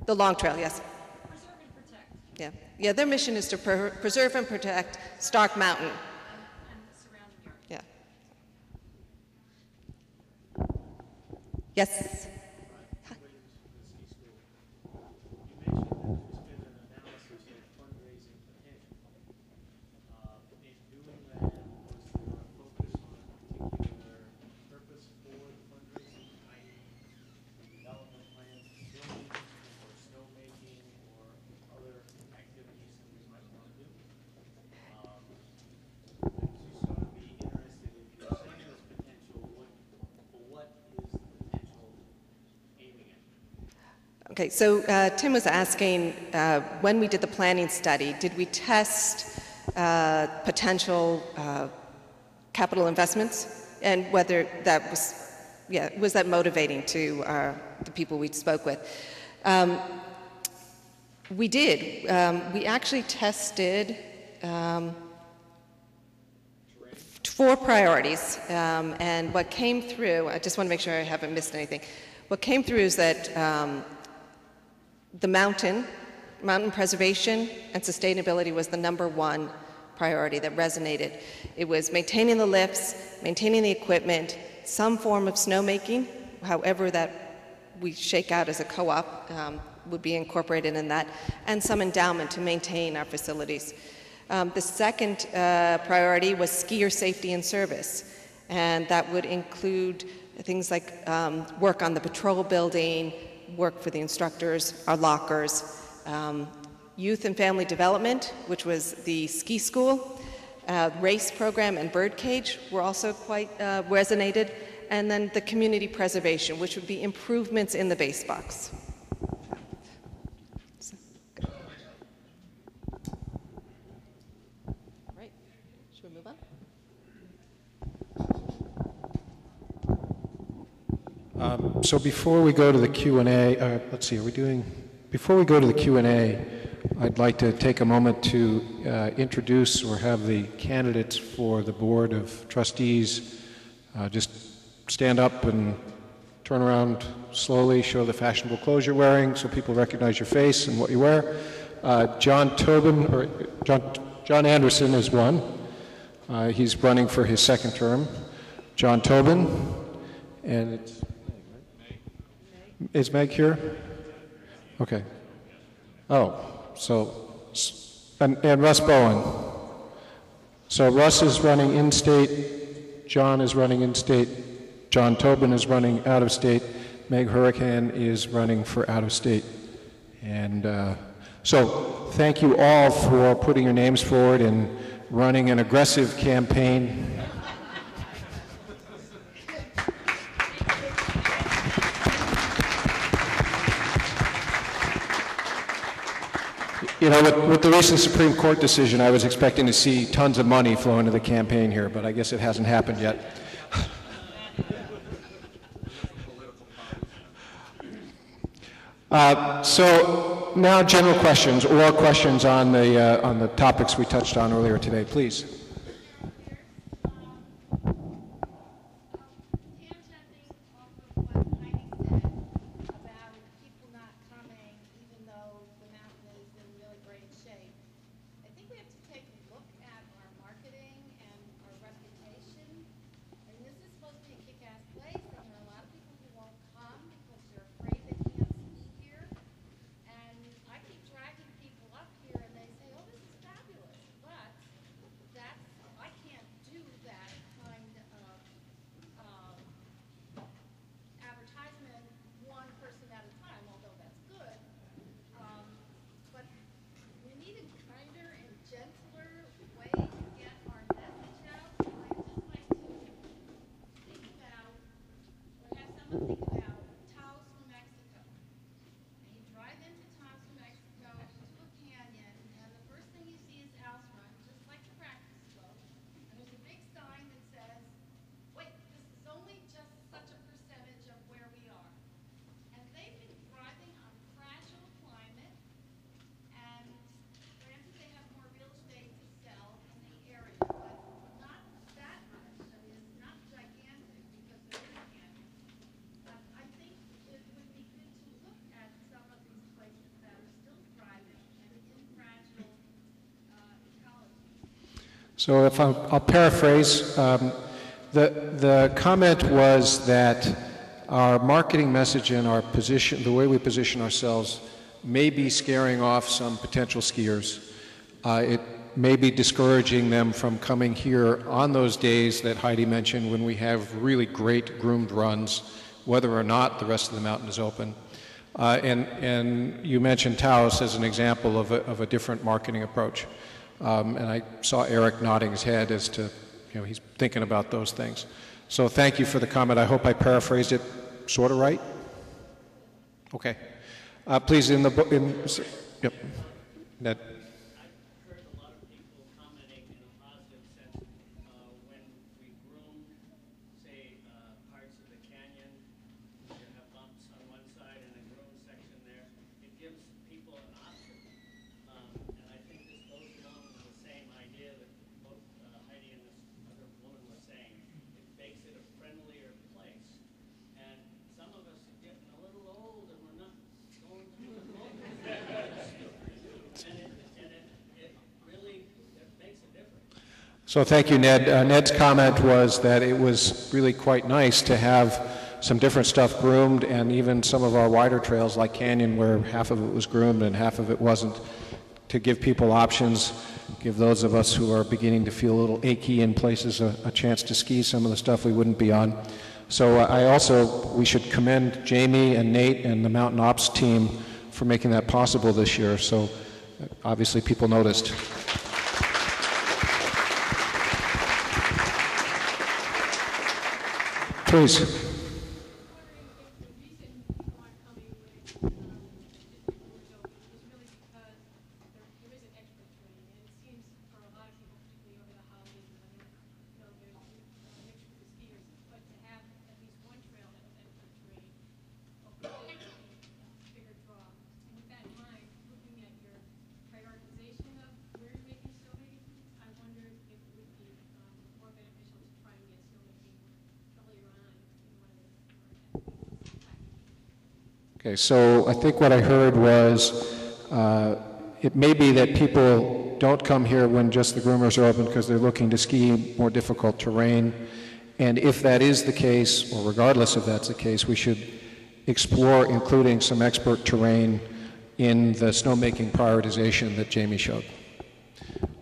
Speaker 8: The Long Trail, yes.
Speaker 5: Preserve and protect.
Speaker 8: Yeah, yeah. Their mission is to preserve and protect Stark Mountain.
Speaker 5: And the surrounding area.
Speaker 8: Yeah. Yes. Okay, so Tim was asking, when we did the planning study, did we test potential capital investments, and whether that was that motivating to the people we spoke with? We did. We actually tested 4 priorities, and what came through, I just want to make sure I haven't missed anything. What came through is that the mountain preservation and sustainability was the #1 priority that resonated. It was maintaining the lifts, maintaining the equipment, some form of snowmaking, however that we shake out as a co-op would be incorporated in that, and some endowment to maintain our facilities. The second priority was skier safety and service, and that would include things like work on the patrol building, work for the instructors, our lockers, youth and family development, which was the ski school, race program and birdcage were also quite resonated, and then the community preservation, which would be improvements in the base box. Right, should we move on?
Speaker 1: So before we go to the Q&A, let's see, before we go to the Q&A, I'd like to take a moment to introduce or have the candidates for the Board of Trustees just stand up and turn around slowly, show the fashionable clothes you're wearing so people recognize your face and what you wear. John Anderson is one. He's running for his 2nd term. John Tobin, and is Meg here? Okay. Oh, so, and Russ Bowen. So Russ is running in-state, John is running in-state, John Tobin is running out-of-state, Meg Hurricane is running for out-of-state. And so thank you all for putting your names forward and running an aggressive campaign. You know, with the recent Supreme Court decision, I was expecting to see tons of money flow into the campaign here, but I guess it hasn't happened yet. So now general questions or questions on the topics we touched on earlier today, please.
Speaker 7: This is something about Taos, New Mexico. And you drive into Taos, New Mexico, into a canyon, and the first thing you see is house front, just like the practice slope. And there's a big sign that says, wait, this is only just such a percentage of where we are. And they've been thriving on fragile climate, and granted they have more real estate to sell in the area, but not that much. I mean, it's not gigantic because they're in a canyon. But I think it would be good to look at some of these places that are still thriving and in fragile ecology.
Speaker 1: So if I'll paraphrase, the comment was that our marketing message and our position, the way we position ourselves, may be scaring off some potential skiers. It may be discouraging them from coming here on those days that Heidi mentioned when we have really great groomed runs, whether or not the rest of the mountain is open. And you mentioned Taos as an example of a different marketing approach. And I saw Eric nodding his head as to, he's thinking about those things. So thank you for the comment. I hope I paraphrased it sort of right. Okay. Please, yep. Ned.
Speaker 9: I've heard a lot of people commenting in a positive sense when we groomed, say, parts of the canyon, you have bumps on one side and a groomed section there. It gives people an option. And I think this goes along with the same idea that both Heidi and this other woman were saying. It makes it a friendlier place. And some of us are getting a little old and we're not going to the local.
Speaker 1: So thank you, Ned. Ned's comment was that it was really quite nice to have some different stuff groomed, and even some of our wider trails like Canyon, where half of it was groomed and half of it wasn't, to give people options, give those of us who are beginning to feel a little achy in places a chance to ski some of the stuff we wouldn't be on. So we should commend Jamie and Nate and the Mountain Ops team for making that possible this year. So obviously people noticed. Please.
Speaker 7: Wondering if the reason people aren't coming when just before it's open is really because there isn't expert training, and it seems for a lot of people, particularly over the holidays and when there's a mixture of the skiers, but to have at least one trail that was expert trained, hopefully it's a bigger draw. And with that in mind, looking at your prioritization of where you're making snowmaking, I wondered if it would be more beneficial to try and get snowmaking earlier on in one of the
Speaker 1: Okay, so I think what I heard was it may be that people don't come here when just the groomers are open because they're looking to ski more difficult terrain. And if that is the case, or regardless if that's the case, we should explore including some expert terrain in the snowmaking prioritization that Jamie showed.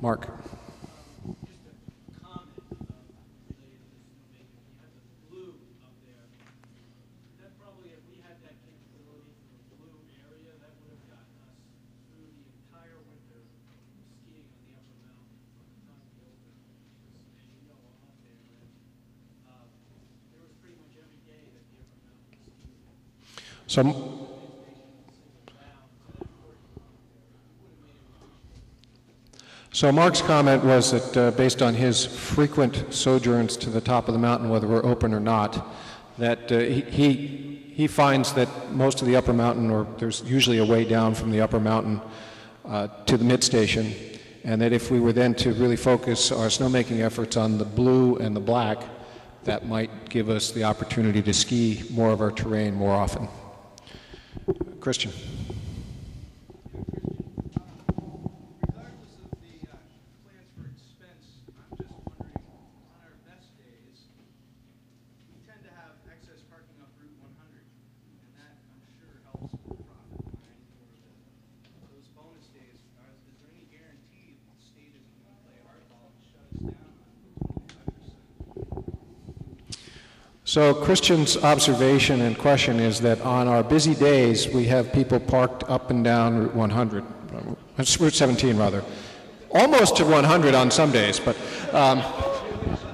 Speaker 1: Mark. So Mark's comment was that based on his frequent sojourns to the top of the mountain, whether we're open or not, that he finds that most of the upper mountain, or there's usually a way down from the upper mountain to the mid-station, and that if we were then to really focus our snowmaking efforts on the blue and the black, that might give us the opportunity to ski more of our terrain more often. Christian.
Speaker 10: Regardless of the plans for expense, I'm just wondering, on our best days, we tend to have excess parking up Route 100, and that, I'm sure, helps with the profit line for those bonus days. Is there any guarantee that the state isn't going to play hardball and shut us down on 25%?
Speaker 1: So Christian's observation and question is that on our busy days, we have people parked up and down Route 100, Route 17 rather, almost to 100 on some days, but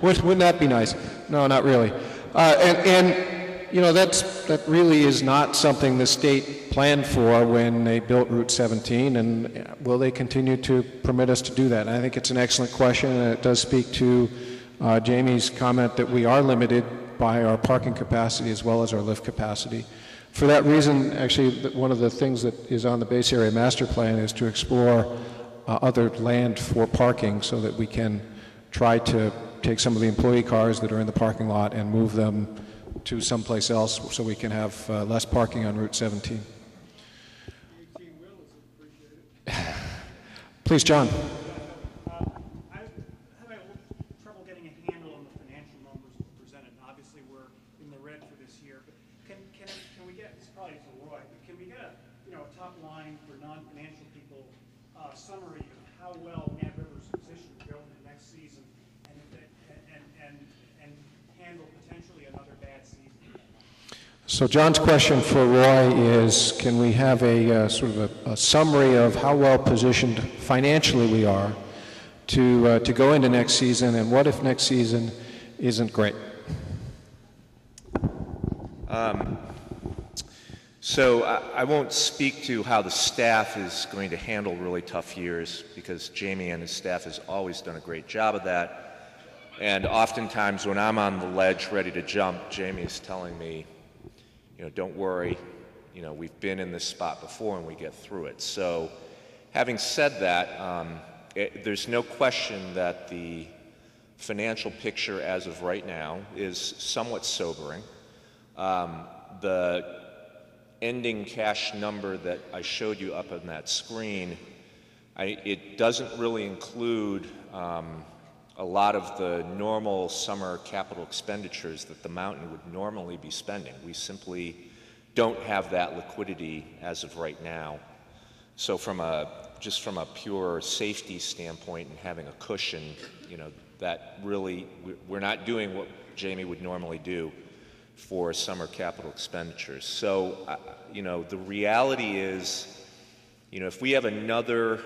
Speaker 1: wouldn't that be nice? No, not really. And you know, that really is not something the state planned for when they built Route 17, and will they continue to permit us to do that? And I think it's an excellent question, and it does speak to Jamie's comment that we are limited by our parking capacity as well as our lift capacity. For that reason, actually, one of the things that is on the base area master plan is to explore other land for parking so that we can try to take some of the employee cars that are in the parking lot and move them to someplace else so we can have less parking on Route 17. Please, John.
Speaker 11: I have a little trouble getting a handle on the financial numbers that were presented. Obviously, we're in the red for this year, but can we get, it's probably for Roy, but can we get a top line for non-financial people summary of how well Mad River's positioned to go into next season and handle potentially another bad season?
Speaker 1: So John's question for Roy is, can we have a sort of a summary of how well positioned financially we are to go into next season, and what if next season isn't great?
Speaker 2: So I won't speak to how the staff is going to handle really tough years, because Jamie and his staff has always done a great job of that. And oftentimes when I'm on the ledge ready to jump, Jamie is telling me, don't worry, we've been in this spot before and we get through it. So having said that, there's no question that the financial picture as of right now is somewhat sobering. The ending cash number that I showed you up on that screen, it doesn't really include a lot of the normal summer capital expenditures that the mountain would normally be spending. We simply don't have that liquidity as of right now. So just from a pure safety standpoint and having a cushion, that really, we're not doing what Jamie would normally do for summer capital expenditures. So, the reality is, if we have another,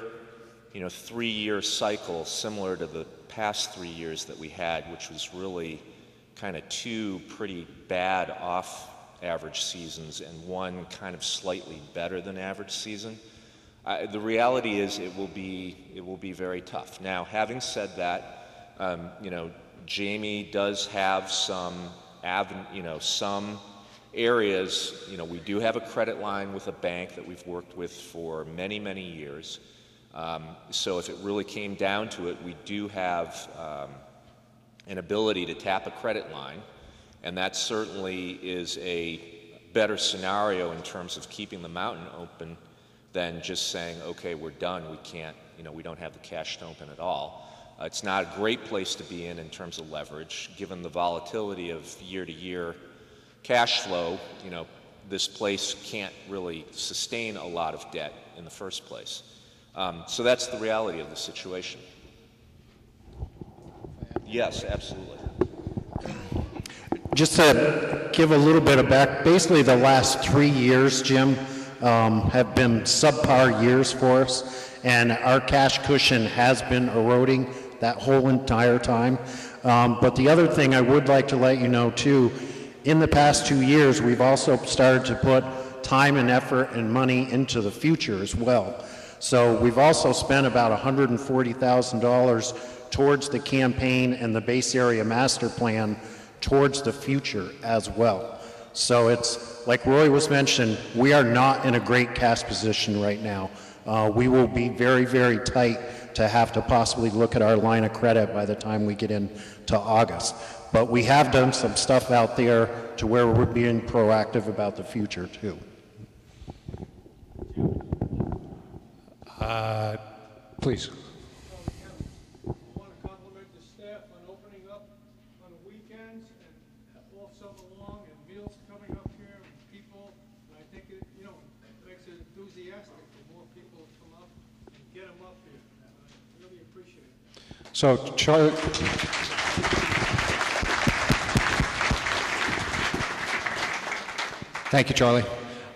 Speaker 2: 3-year cycle similar to the past 3 years that we had, which was really kind of 2 pretty bad off-average seasons and 1 kind of slightly better than average season, the reality is it will be very tough. Now, having said that, Jamie does have some areas, we do have a credit line with a bank that we've worked with for many, many years. So if it really came down to it, we do have an ability to tap a credit line, and that certainly is a better scenario in terms of keeping the mountain open than just saying, okay, we're done, we can't, we don't have the cash to open at all. It's not a great place to be in terms of leverage, given the volatility of year-to-year cash flow. This place can't really sustain a lot of debt in the first place. So that's the reality of the situation. Yes, absolutely.
Speaker 3: Just to give a little bit of back, basically the last 3 years, Jim, have been subpar years for us, and our cash cushion has been eroding that whole entire time. But the other thing I would like to let you know too, in the past 2 years, we've also started to put time and effort and money into the future as well. So we've also spent about $140,000 towards the campaign and the base area master plan towards the future as well. So it's, like Roy was mentioning, we are not in a great cash position right now. We will be very, very tight to have to possibly look at our line of credit by the time we get into August. But we have done some stuff out there to where we're being proactive about the future too.
Speaker 1: Please.
Speaker 12: I want to compliment the staff on opening up on the weekends and all summer long, and meals coming up here, and people. And I think it makes it enthusiastic for more people to come up and get them up here. And I really appreciate it.
Speaker 1: So, Charlie. Thank you, Charlie.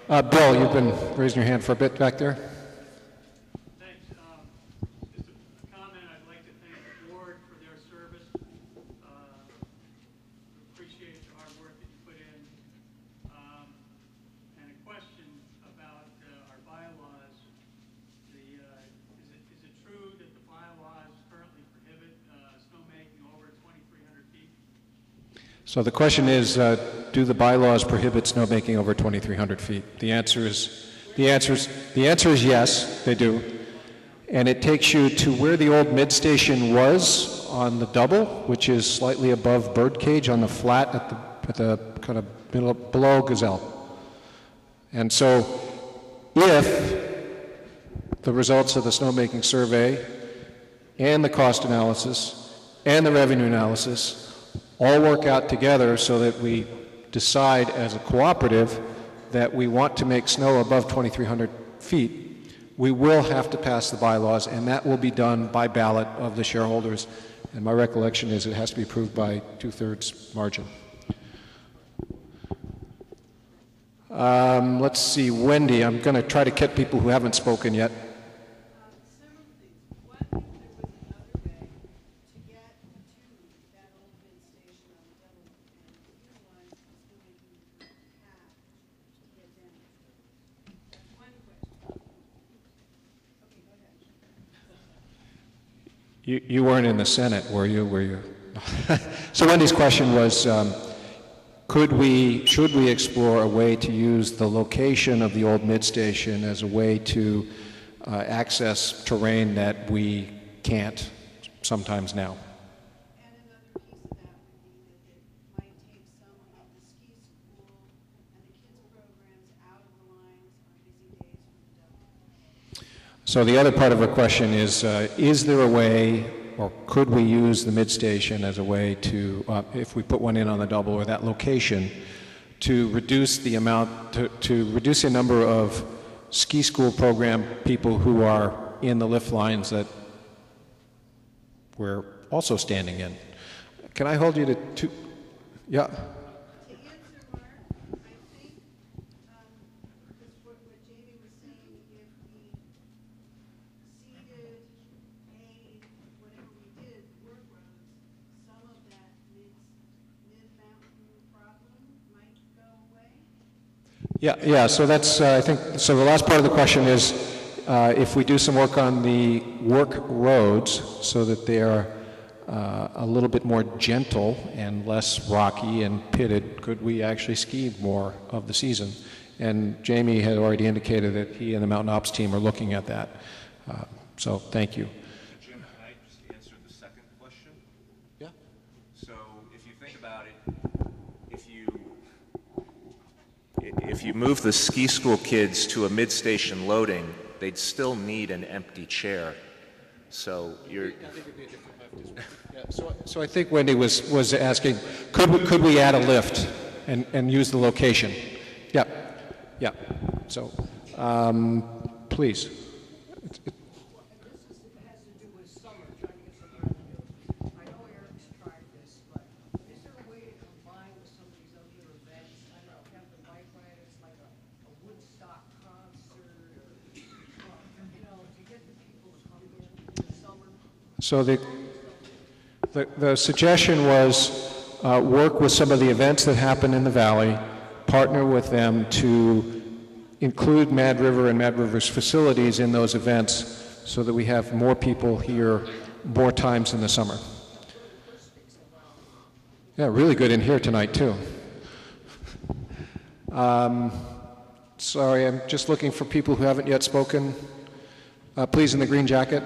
Speaker 1: Bill, you've been raising your hand for a bit back there.
Speaker 9: Thanks. Just a comment. I'd like to thank the board for their service. Appreciate the hard work that you put in.
Speaker 1: So the question is, do the bylaws prohibit snowmaking over 2,300 feet? The answer is yes, they do. And it takes you to where the old mid station was on the double, which is slightly above Birdcage on the flat at the kind of below Gazelle. And so if the results of the snowmaking survey and the cost analysis and the revenue analysis all work out together so that we decide as a cooperative that we want to make snow above 2,300 feet, we will have to pass the bylaws, and that will be done by ballot of the shareholders. And my recollection is it has to be approved by 2/3 margin. Let's see, Wendy, I'm going to try to get people who haven't spoken yet.
Speaker 6: Several things. What if there was another way to get to that old bid station on the double and utilize the snowmaking path to get down? That's one question. Okay, go ahead.
Speaker 1: You weren't in the Senate, were you? So Wendy's question was, should we explore a way to use the location of the old mid station as a way to access terrain that we can't sometimes now?
Speaker 6: And another piece of that would be that it might take some of the ski school and the kids programs out of the lines on busy days for the double.
Speaker 1: So the other part of her question is there a way, or could we use the mid station as a way to, if we put one in on the double or that location, to reduce the amount, to reduce the number of ski school program people who are in the lift lines that we're also standing in? Can I hold you to two? Yeah.
Speaker 6: To answer, Mark, I think, because what Jamie was saying, if we seeded, whatever we did, work roads, some of that mid-mountain problem might go away.
Speaker 1: Yeah, so that's, I think, so the last part of the question is, if we do some work on the work roads so that they are a little bit more gentle and less rocky and pitted, could we actually ski more of the season? And Jamie had already indicated that he and the Mountain Ops team are looking at that. So thank you.
Speaker 2: Jim, can I just answer the second question?
Speaker 1: Yeah.
Speaker 2: So if you think about it, if you move the ski school kids to a mid-station loading, they'd still need an empty chair. So you're...
Speaker 1: So I think Wendy was asking, could we add a lift and use the location? Yeah. So, please.
Speaker 6: This has to do with summer, trying to get some revenue. I know Eric's tried this, but is there a way to combine with some of these other events? I don't know, have the bike ride, it's like a Woodstock concert, or, to get the people to come in the summer?
Speaker 1: So the suggestion was work with some of the events that happen in the valley, partner with them to include Mad River and Mad River's facilities in those events so that we have more people here more times in the summer. Yeah, really good in here tonight too. Sorry, I'm just looking for people who haven't yet spoken. Please, in the green jacket.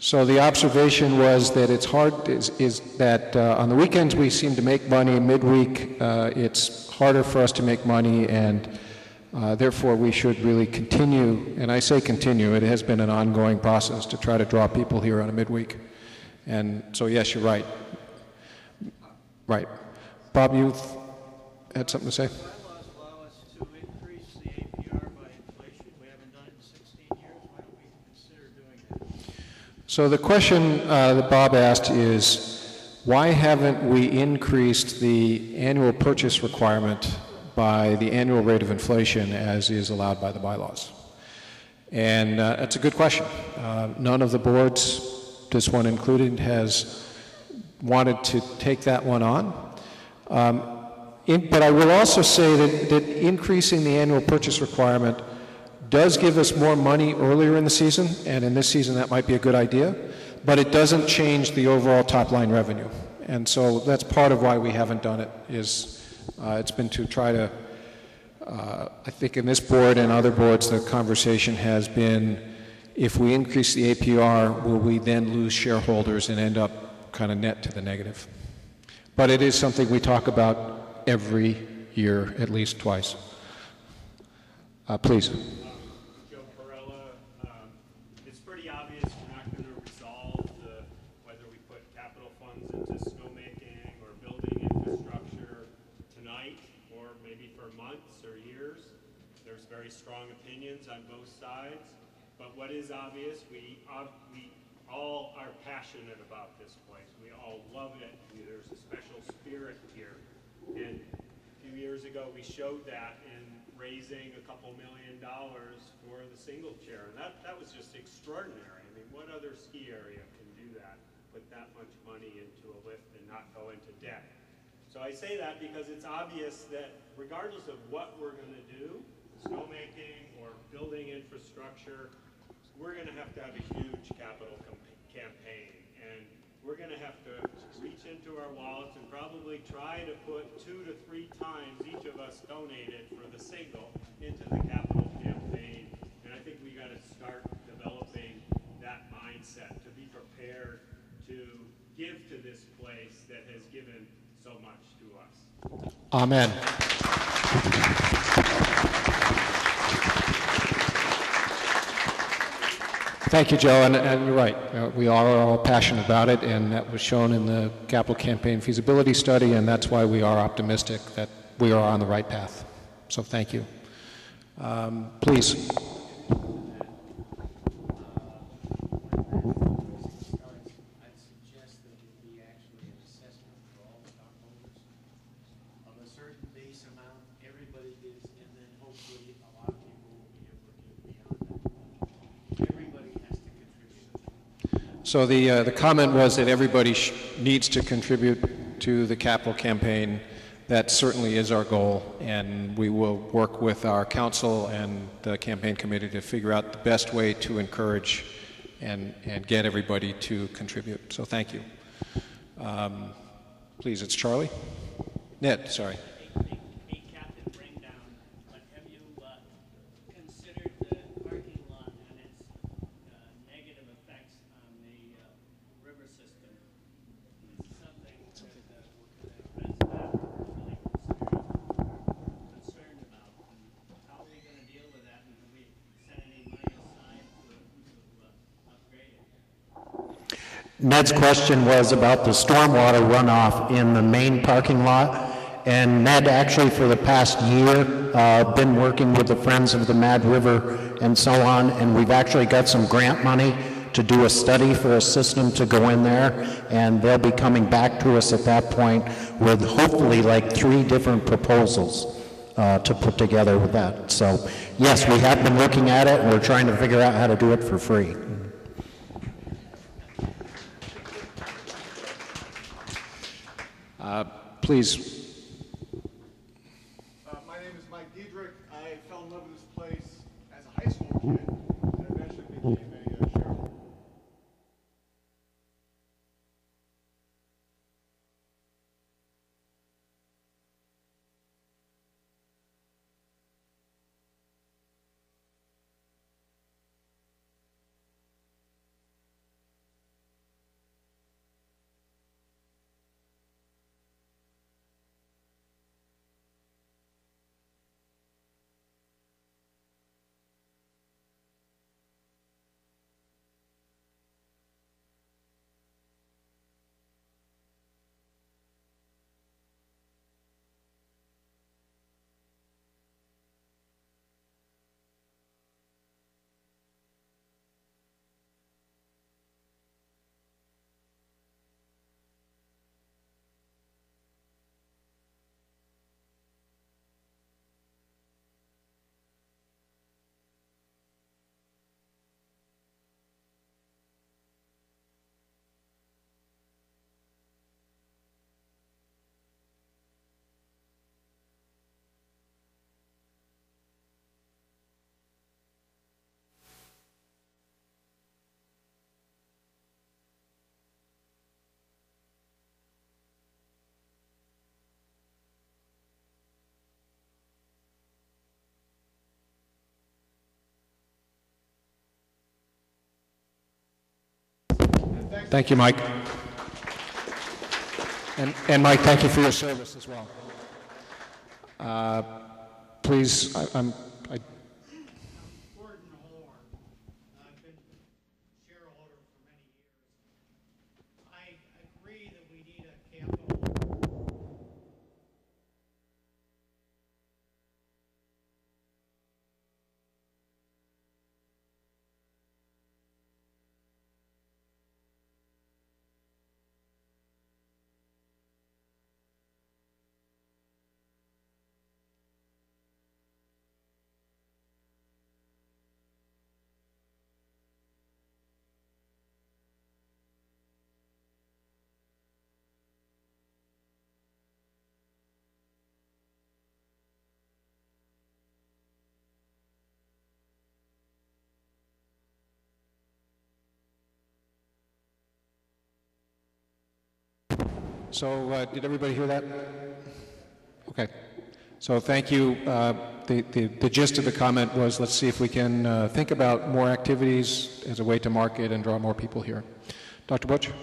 Speaker 1: So the observation was that it's hard, is that on the weekends we seem to make money, midweek it's harder for us to make money, and therefore we should really continue, and I say continue, it has been an ongoing process to try to draw people here on a midweek. And so yes, you're right. Right. Bob, you had something to say?
Speaker 9: Bylaws allow us to increase the APR by inflation. We haven't done it in 16 years. Why don't we consider doing that?
Speaker 1: So the question that Bob asked is, why haven't we increased the annual purchase requirement by the annual rate of inflation as is allowed by the bylaws? And that's a good question. None of the boards, this one included, has wanted to take that one on. But I will also say that increasing the annual purchase requirement does give us more money earlier in the season, and in this season that might be a good idea, but it doesn't change the overall top-line revenue. And so that's part of why we haven't done it, is it's been to try to, I think in this board and other boards, the conversation has been, if we increase the APR, will we then lose shareholders and end up kind of net to the negative? But it is something we talk about every year, at least twice. Please.
Speaker 11: Joe Perella, it's pretty obvious we're not going to resolve whether we put capital funds into snowmaking or building infrastructure tonight or maybe for months or years. There's very strong opinions on both sides. But what is obvious, we all are passionate about this place. We all love it. There's a special spirit here. And a few years ago, we showed that in raising a couple $1 million for the single chair. And that was just extraordinary. I mean, what other ski area can do that, put that much money into a lift and not go into debt? So I say that because it's obvious that regardless of what we're going to do, snowmaking or building infrastructure, we're going to have a huge capital campaign. And we're going to have to reach into our wallets and probably try to put 2 to 3 times each of us donated for the single into the capital campaign. And I think we got to start developing that mindset to be prepared to give to this place that has given so much to us.
Speaker 1: Amen. Thank you, Joe, and you're right. We are all passionate about it, and that was shown in the capital campaign feasibility study, and that's why we are optimistic that we are on the right path. So thank you. Please. So the comment was that everybody needs to contribute to the capital campaign. That certainly is our goal, and we will work with our council and the campaign committee to figure out the best way to encourage and get everybody to contribute. So thank you. Please, it's Charlie. Ned, sorry.
Speaker 3: Ned's question was about the stormwater runoff in the main parking lot. And Ned actually for the past year been working with the Friends of the Mad River and so on, and we've actually got some grant money to do a study for a system to go in there, and they'll be coming back to us at that point with hopefully like 3 different proposals to put together with that. So yes, we have been looking at it, and we're trying to figure out how to do it for free.
Speaker 1: Please.
Speaker 13: My name is Mike Diedrich. I fell in love with this place as a high school kid and eventually became a shareholder.
Speaker 1: Thank you, Mike. And Mike, thank you for your service as well. Please, I'm
Speaker 11: Gordon Hoare. I've been shareholder for many years. I agree that we need a capital.
Speaker 1: So, did everybody hear that? Okay. So thank you. The gist of the comment was, let's see if we can think about more activities as a way to market and draw more people here. Dr. Butch?
Speaker 14: You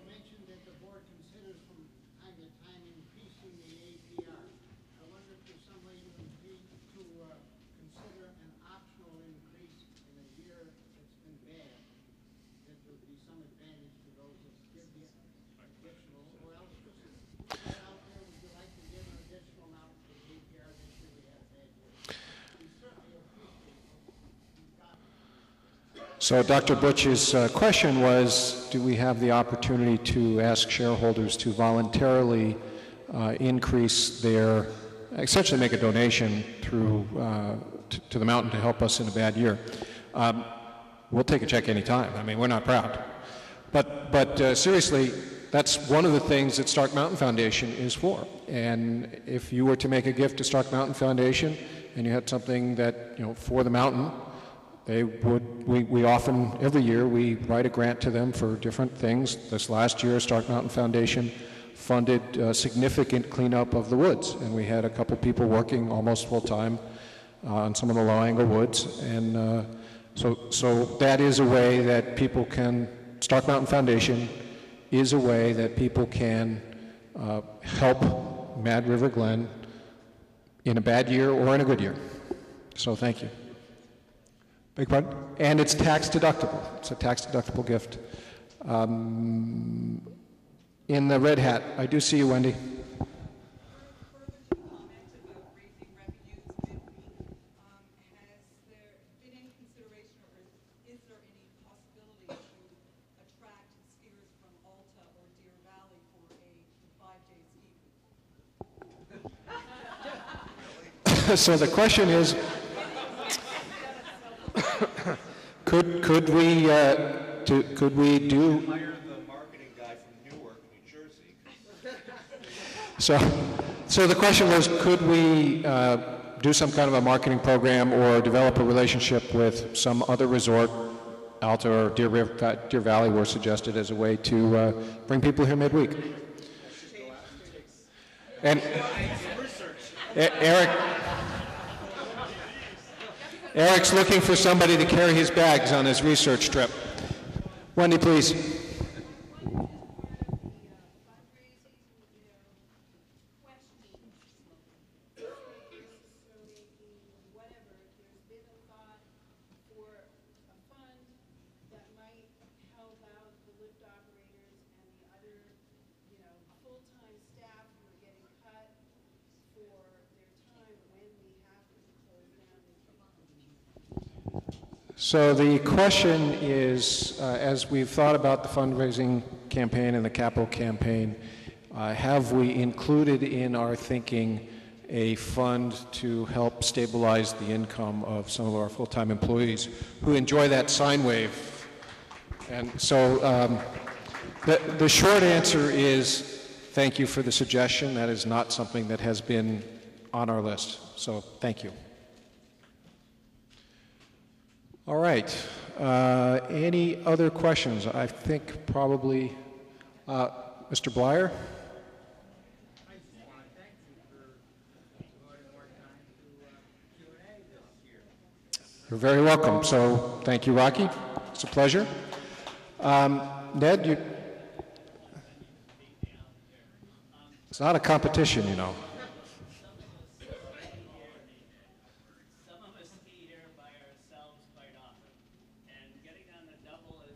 Speaker 14: mentioned that the board considers from time to time increasing the APR. I wonder if there's some way to consider an optional increase in a year that's been bad, that there would be some advantage to those that give the additional, or else just put that out there, would you like to give an additional amount for the APR this year we had a bad year? We certainly appreciate what you've gotten.
Speaker 1: So Dr. Butch's question was, do we have the opportunity to ask shareholders to voluntarily increase their, essentially make a donation through to the mountain to help us in a bad year? We'll take a check anytime. I mean, we're not proud. But seriously, that's one of the things that Stark Mountain Foundation is for. And if you were to make a gift to Stark Mountain Foundation and you had something that, for the mountain, we often, every year, we write a grant to them for different things. This last year, Stark Mountain Foundation funded significant cleanup of the woods. And we had a couple people working almost full-time on some of the low-angle woods. And so that is a way that people can, Stark Mountain Foundation is a way that people can help Mad River Glen in a bad year or in a good year. So thank you. Beg your pardon? And it's tax deductible. It's a tax deductible gift. In the red hat, I do see you, Wendy. So the question is, could we do?
Speaker 10: Hire the marketing guy from Newark, New Jersey.
Speaker 1: So the question was, could we do some kind of a marketing program or develop a relationship with some other resort, Alta or Deer Valley were suggested as a way to bring people here midweek. And Eric's looking for somebody to carry his bags on his research trip. Wendy, please. So the question is, as we've thought about the fundraising campaign and the capital campaign, have we included in our thinking a fund to help stabilize the income of some of our full-time employees who enjoy that sine wave? And so the short answer is thank you for the suggestion. That is not something that has been on our list. So thank you. All right. Any other questions? I think probably Mr. Blyer.
Speaker 14: I just want to thank you for devoting more time to Q&A this year.
Speaker 1: You're very welcome. So thank you, Rocky. It's a pleasure. Ned, it's not a competition, you know.
Speaker 9: Some of us ski here by ourselves quite often, and getting on the double is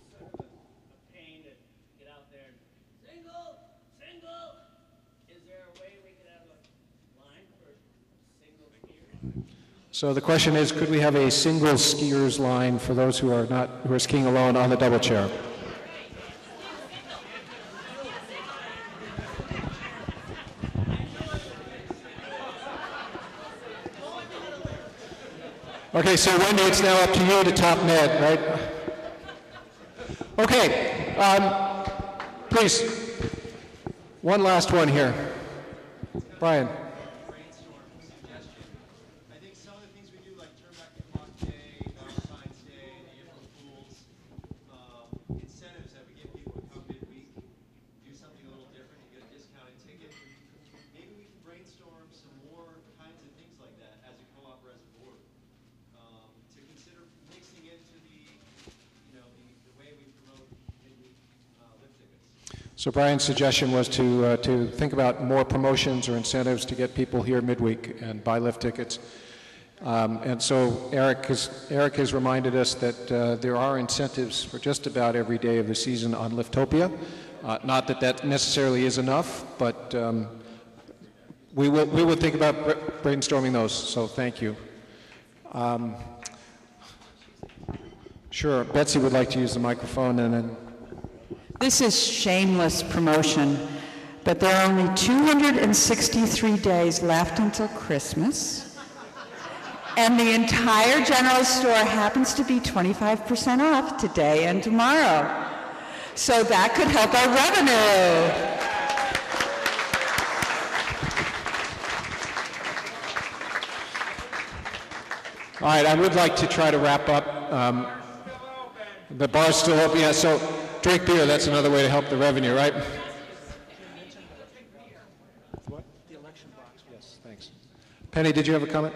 Speaker 9: sort of a pain to get out there. Single, single. Is there a way we could have a line for single skiers?
Speaker 1: So the question is, could we have a single skiers line for those who are skiing alone on the double chair? Okay, so Wendy, it's now up to you to top Ned, right? Okay, please, one last one here. Brian.
Speaker 13: I think some of the things we do, like Turn Back the Clock Day, Valentine's Day, the April Fools, incentives that we give people to come midweek, do something a little different, you get a discounted ticket. Maybe we can brainstorm some more kinds of things like that as a co-op or as a board. To consider mixing into the way we promote midweek lift tickets.
Speaker 1: So Brian's suggestion was to think about more promotions or incentives to get people here midweek and buy lift tickets. And so Eric has reminded us that there are incentives for just about every day of the season on Liftopia. Not that that necessarily is enough, but we will think about brainstorming those. So thank you. Sure, Betsy would like to use the microphone, and then.
Speaker 15: This is shameless promotion, but there are only 263 days left until Christmas, and the entire general store happens to be 25% off today and tomorrow. So that could help our revenue.
Speaker 1: All right, I would like to try to wrap up. The bar's still open, yeah, so drink beer, that's another way to help the revenue, right? What? The election box, yes, thanks. Penny, did you have a comment?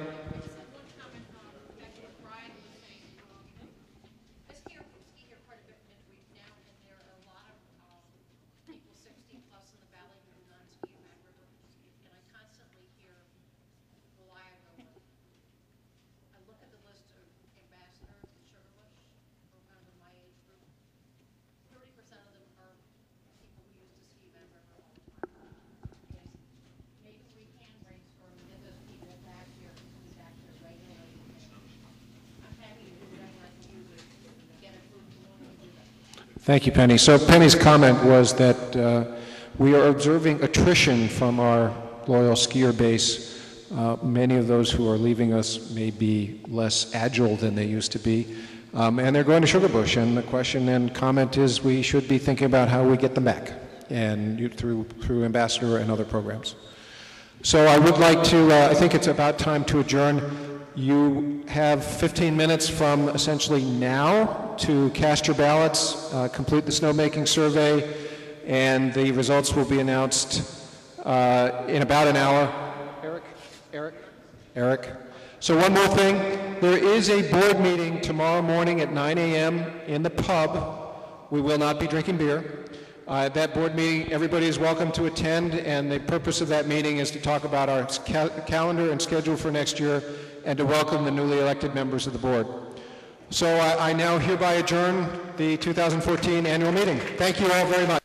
Speaker 1: Thank you, Penny. So Penny's comment was that we are observing attrition from our loyal skier base. Many of those who are leaving us may be less agile than they used to be, and they're going to Sugarbush. And the question and comment is we should be thinking about how we get them back, and through Ambassador and other programs. So I would like to, I think it's about time to adjourn. You have 15 minutes from essentially now to cast your ballots, complete the snowmaking survey, and the results will be announced in about an hour. Eric. So one more thing, there is a board meeting tomorrow morning at 9 a.m. in the pub. We will not be drinking beer. At that board meeting, everybody is welcome to attend, and the purpose of that meeting is to talk about our calendar and schedule for next year, and to welcome the newly elected members of the board. So I now hereby adjourn the 2014 annual meeting. Thank you all very much.